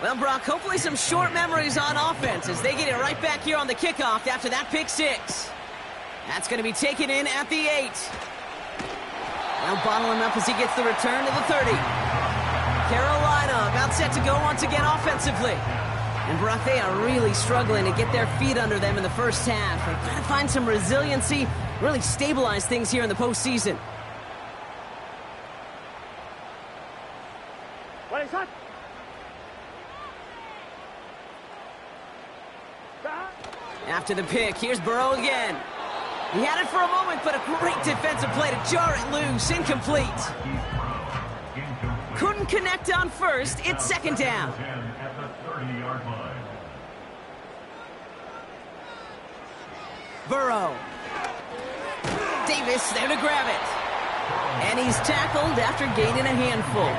Well, Brock, hopefully some short memories on offense as they get it right back here on the kickoff after that pick 6. That's going to be taken in at the 8. They'll bottle him up as he gets the return to the 30. Carolina about set to go once again offensively. And Brock, they are really struggling to get their feet under them in the first half. They've got to find some resiliency, really stabilize things here in the postseason. What is that? After the pick, here's Burrow again. He had it for a moment, but a great defensive play to jar it loose. Incomplete. Couldn't connect on first. It's second down. At the 30-yard line. Burrow. Davis there to grab it. And he's tackled after gaining a handful.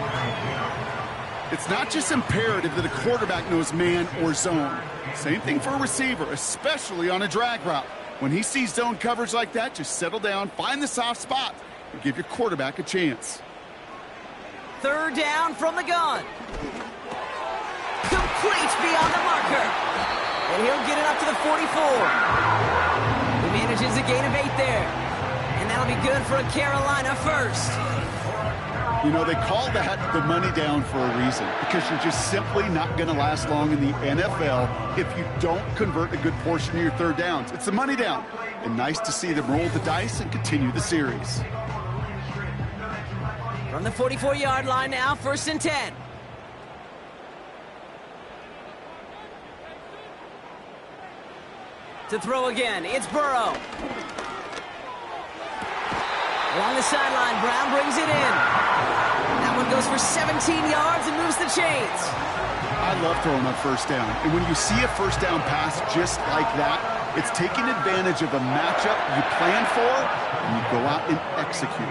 It's not just imperative that a quarterback knows man or zone. Same thing for a receiver, especially on a drag route. When he sees zone coverage like that, just settle down, find the soft spot, and give your quarterback a chance. Third down from the gun. Complete beyond the marker. And he'll get it up to the 44. He manages a gain of 8 there. And that'll be good for a Carolina first. You know, they call that the money down for a reason, because you're just simply not going to last long in the NFL if you don't convert a good portion of your third downs. It's the money down. And nice to see them roll the dice and continue the series. From the 44-yard line now, 1st and 10. To throw again, it's Burrow. Along the sideline, Brown brings it in. That one goes for 17 yards and moves the chains. I love throwing on first down. And when you see a first down pass just like that, it's taking advantage of a matchup you plan for, and you go out and execute.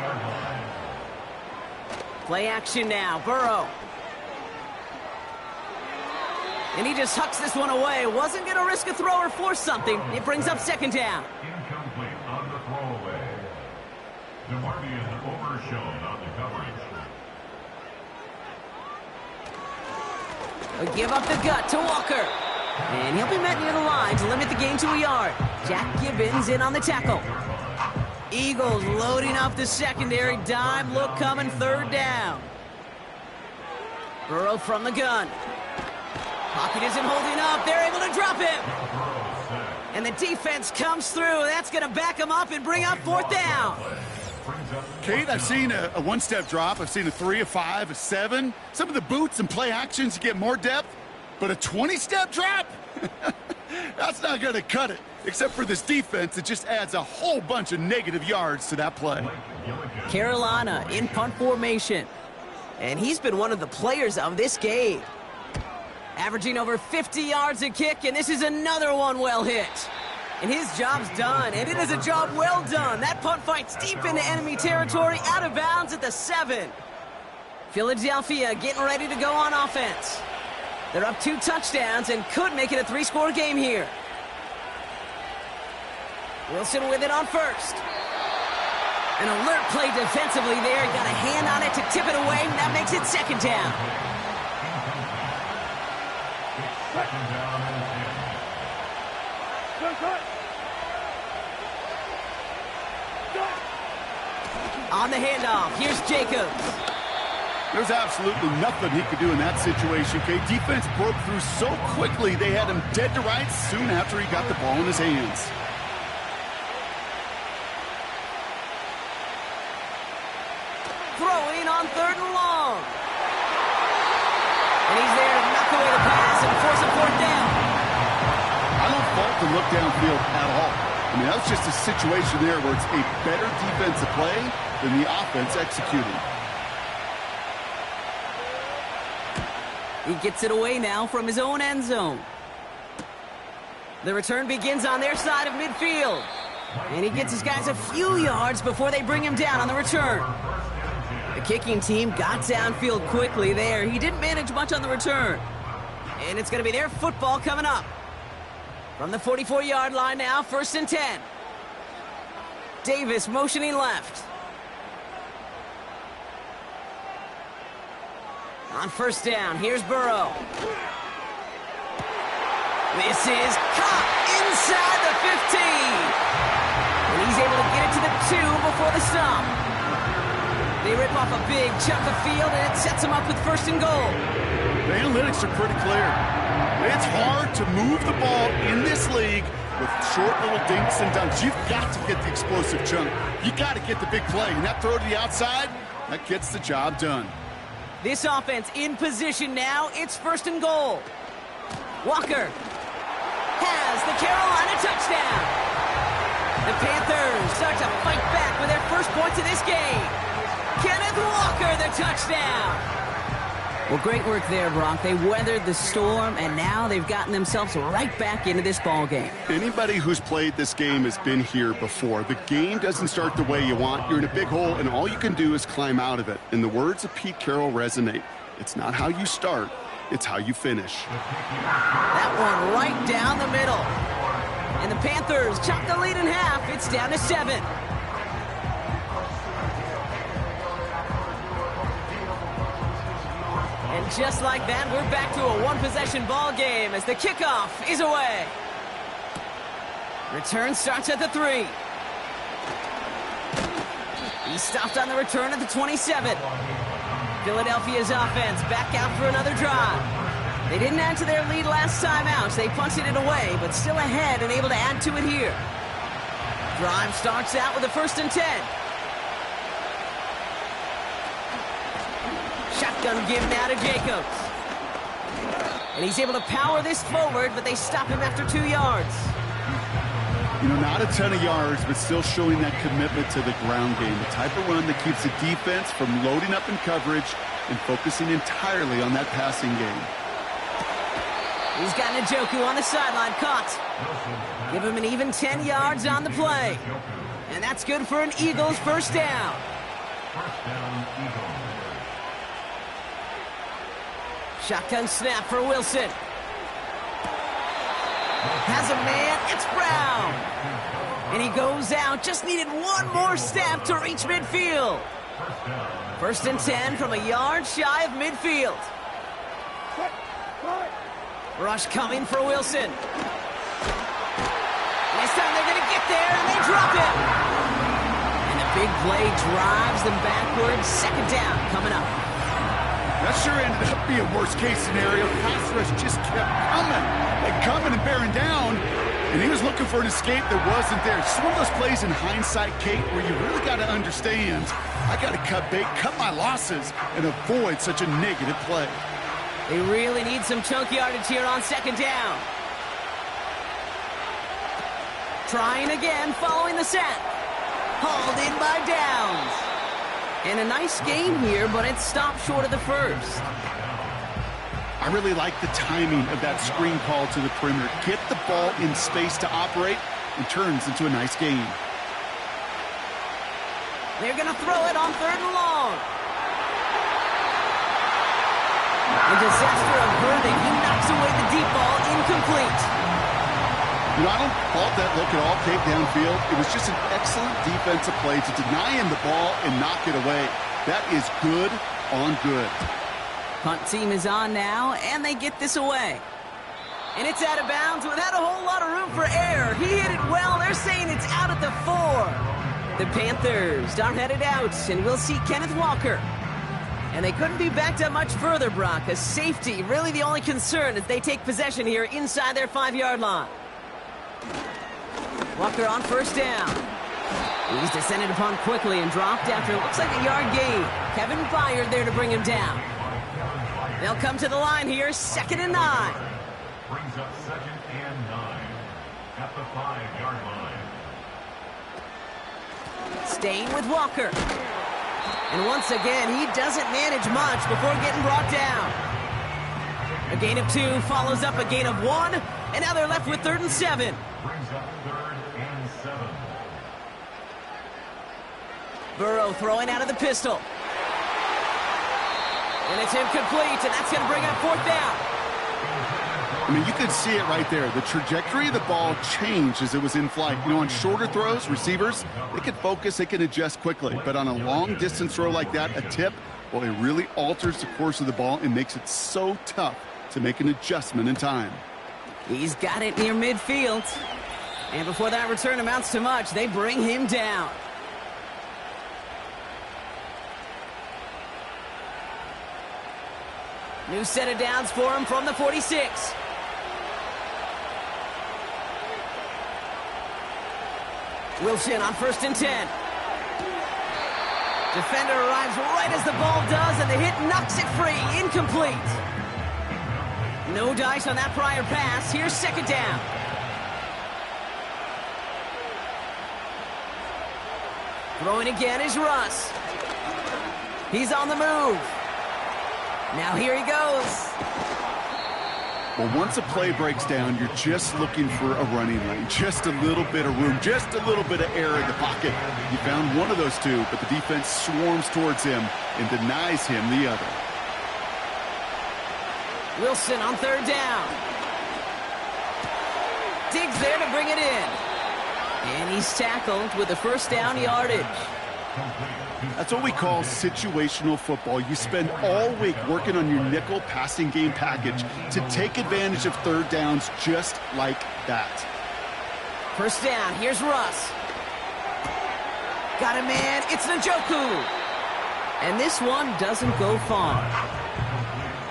Play action now, Burrow. And he just hucks this one away. Wasn't going to risk a throw or force something. It brings up second down. Incomplete on the throwaway. DeMarvion overshown on the coverage. A give up the gut to Walker. And he'll be met near the line to limit the gain to a yard. Jack Gibbons in on the tackle. Eagles loading up the secondary. Dime look coming, third down. Burrow from the gun. Pocket isn't holding up. They're able to drop him. And the defense comes through. That's going to back him up and bring up fourth down. Kate, I've seen a one-step drop. I've seen a 3, a 5, a 7. Some of the boots and play actions get more depth. But a 20-step drop? That's not going to cut it. Except for this defense, it just adds a whole bunch of negative yards to that play. Carolina in punt formation. And he's been one of the players of this game. Averaging over 50 yards a kick, and this is another one well hit. And his job's done, and it is a job well done. That punt fight's deep into enemy territory, out of bounds at the 7. Philadelphia getting ready to go on offense. They're up 2 touchdowns and could make it a 3-score game here. Wilson with it on first. An alert play defensively there. Got a hand on it to tip it away, and that makes it second down. Second down and 10. On the handoff, here's Jacobs. There's absolutely nothing he could do in that situation, Kate. Defense broke through so quickly, they had him dead to rights soon after he got the ball in his hands. Throwing on 3rd and long. And he's there to knock away the pass and force a fourth down. I don't fault the look downfield at all. I mean, that's just a situation there where it's a better defensive play than the offense executing. He gets it away now from his own end zone. The return begins on their side of midfield. And he gets his guys a few yards before they bring him down on the return. The kicking team got downfield quickly there. He didn't manage much on the return. And it's going to be their football coming up. From the 44-yard line now, 1st and 10. Davis motioning left. On first down, here's Burrow. This is caught inside the 15. And he's able to get it to the 2 before the stop. They rip off a big chunk of field, and it sets him up with 1st and goal. The analytics are pretty clear. It's hard to move the ball in this league with short little dinks and dunks. You've got to get the explosive chunk. You got to get the big play. And that throw to the outside, that gets the job done. This offense in position now. It's 1st and goal. Walker has the Carolina touchdown. The Panthers start to fight back with their first points of this game. Kenneth Walker, the touchdown. Well, great work there, Brock. They weathered the storm, and now they've gotten themselves right back into this ball game. Anybody who's played this game has been here before. The game doesn't start the way you want. You're in a big hole, and all you can do is climb out of it. And the words of Pete Carroll resonate. It's not how you start, it's how you finish. That one right down the middle. And the Panthers chop the lead in half. It's down to 7. And just like that, we're back to a one-possession ball game as the kickoff is away. Return starts at the 3. He stopped on the return at the 27. Philadelphia's offense back out for another drive. They didn't add to their lead last time out. They punted it away, but still ahead and able to add to it here. Drive starts out with a 1st and 10. Shotgun give now to Jacobs. And he's able to power this forward, but they stop him after 2 yards. You know, not a ton of yards, but still showing that commitment to the ground game. The type of run that keeps the defense from loading up in coverage and focusing entirely on that passing game. He's got Njoku on the sideline, caught. Give him an even 10 yards on the play. And that's good for an Eagles first down. Shotgun snap for Wilson. Has a man, it's Brown. And he goes out, just needed one more step to reach midfield. 1st and 10 from a yard shy of midfield. Rush coming for Wilson. This time they're going to get there, and they drop it. And a big play drives them backwards. 2nd down coming up. That sure ended up being worst-case scenario. Pass rush just kept coming and bearing down, and he was looking for an escape that wasn't there. It's one of those plays in hindsight, Kate, where you really got to understand, I got to cut bait, cut my losses, and avoid such a negative play. They really need some chunk yardage here on 2nd down. Trying again following the sack. Hauled in by Downs. And a nice game here, but it stopped short of the 1st. I really like the timing of that screen call to the perimeter. Get the ball in space to operate and turns into a nice game. They're going to throw it on 3rd and long. A disaster averted. He knocks away the deep ball, incomplete. You know, I don't fault that look at all, Kate, downfield. It was just an excellent defensive play to deny him the ball and knock it away. That is good on good. Punt team is on now, and they get this away. And it's out of bounds without a whole lot of room for error. He hit it well. They're saying it's out at the 4. The Panthers are headed out, and we'll see Kenneth Walker. And they couldn't be backed up much further, Brock. A safety, really the only concern as they take possession here inside their 5-yard line. Walker on 1st down. He's descended upon quickly and dropped after it looks like a yard gain. Kevin Byard there to bring him down. They'll come to the line here, 2nd and 9. Brings up 2nd and 9 at the 5-yard line. Staying with Walker. And once again, he doesn't manage much before getting brought down. A gain of 2 follows up a gain of 1, and now they're left with 3rd and 7. Brings up 3rd and 7. Burrow throwing out of the pistol. And it's incomplete, and that's going to bring up 4th down. I mean, you could see it right there. The trajectory of the ball changed as it was in flight. You know, on shorter throws, receivers, they can focus, they can adjust quickly. But on a long-distance throw like that, a tip, well, it really alters the course of the ball and makes it so tough to make an adjustment in time. He's got it near midfield. And before that return amounts to much, they bring him down. New set of downs for him from the 46. Wilson on 1st and 10. Defender arrives right as the ball does, and the hit knocks it free. Incomplete. No dice on that prior pass. Here's 2nd down. Throwing again is Russ. He's on the move. Now here he goes. Well, once a play breaks down, you're just looking for a running lane. Just a little bit of room, just a little bit of air in the pocket. He found one of those two, but the defense swarms towards him and denies him the other. Wilson on 3rd down. Digs there to bring it in. And he's tackled with the 1st down yardage. That's what we call situational football. You spend all week working on your nickel passing game package to take advantage of 3rd downs just like that. 1st down, here's Russ. Got a man, it's Njoku. And this one doesn't go far.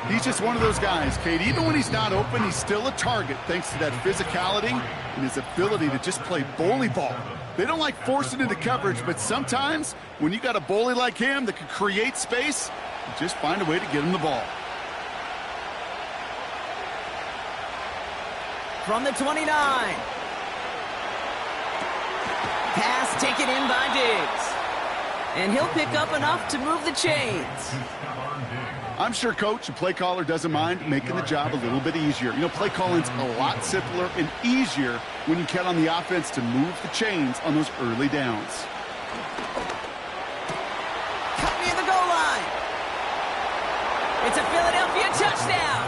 He's just one of those guys, Kate. Even when he's not open, he's still a target thanks to that physicality and his ability to just play bully ball. They don't like forcing into coverage, but sometimes when you got a bully like him that can create space, you just find a way to get him the ball. From the 29. Pass taken in by Diggs. And he'll pick up enough to move the chains. I'm sure coach and play caller doesn't mind making the job a little bit easier. You know, play calling's a lot simpler and easier when you count on the offense to move the chains on those early downs. Cut near the goal line. It's a Philadelphia touchdown.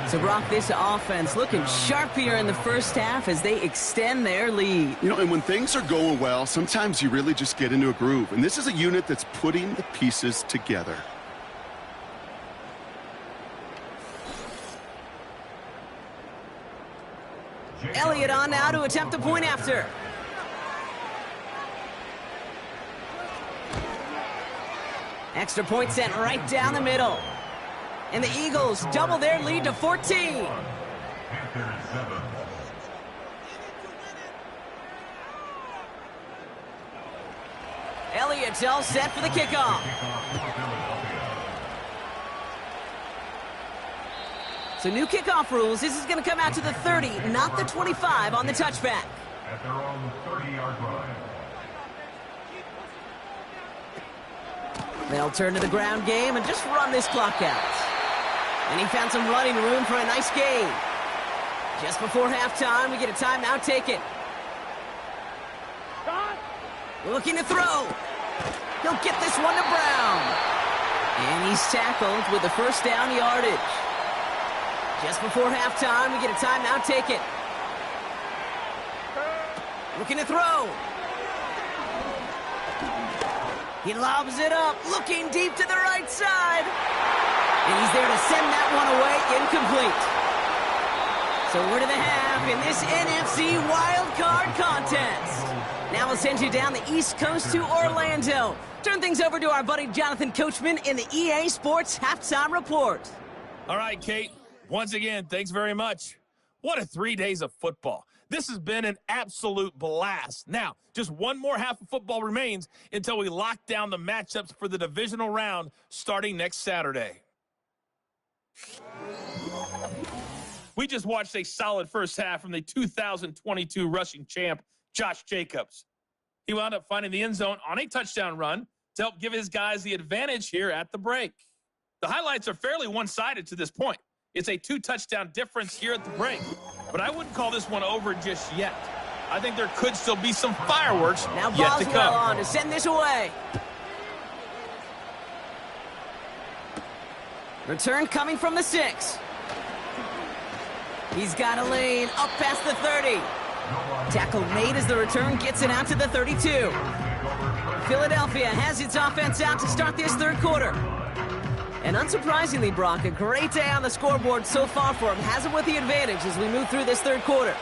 So, Brock, this offense looking sharp here in the 1st half as they extend their lead. You know, and when things are going well, sometimes you really just get into a groove. And this is a unit that's putting the pieces together. Elliott on now to attempt a point after. Extra point sent right down the middle. And the Eagles double their lead to 14. Elliott's all set for the kickoff. So new kickoff rules. This is going to come out to the 30, not the 25 on the touchback. At their own 30-yard line. They'll turn to the ground game and just run this clock out. And he found some running room for a nice gain. Just before halftime, we get a timeout taken. Looking to throw. He'll get this one to Brown. And he's tackled with the 1st down yardage. Just before halftime, we get a timeout taken. Looking to throw. He lobs it up, looking deep to the right side. And he's there to send that one away, incomplete. So we're to the half in this NFC wildcard contest. Now we'll send you down the East Coast to Orlando. Turn things over to our buddy Jonathan Coachman in the EA Sports Halftime Report. All right, Kate. Once again, thanks very much. What a 3 days of football. This has been an absolute blast. Now, just one more half of football remains until we lock down the matchups for the divisional round starting next Saturday. We just watched a solid 1st half from the 2022 rushing champ, Josh Jacobs. He wound up finding the end zone on a touchdown run to help give his guys the advantage here at the break. The highlights are fairly one-sided to this point. It's a 2-touchdown difference here at the break. But I wouldn't call this one over just yet. I think there could still be some fireworks now yet to come. On to send this away. Return coming from the 6. He's got a lane up past the 30. Tackle made as the return gets it out to the 32. Philadelphia has its offense out to start this 3rd quarter. And unsurprisingly, Brock, a great day on the scoreboard so far for him. Has him with the advantage as we move through this 3rd quarter.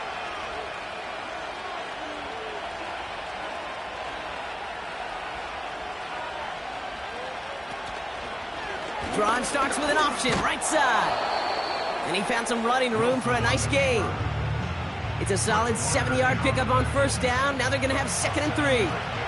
Draw and starts with an option, right side. And he found some running room for a nice gain. It's a solid 7-yard pickup on first down. Now they're going to have 2nd and 3.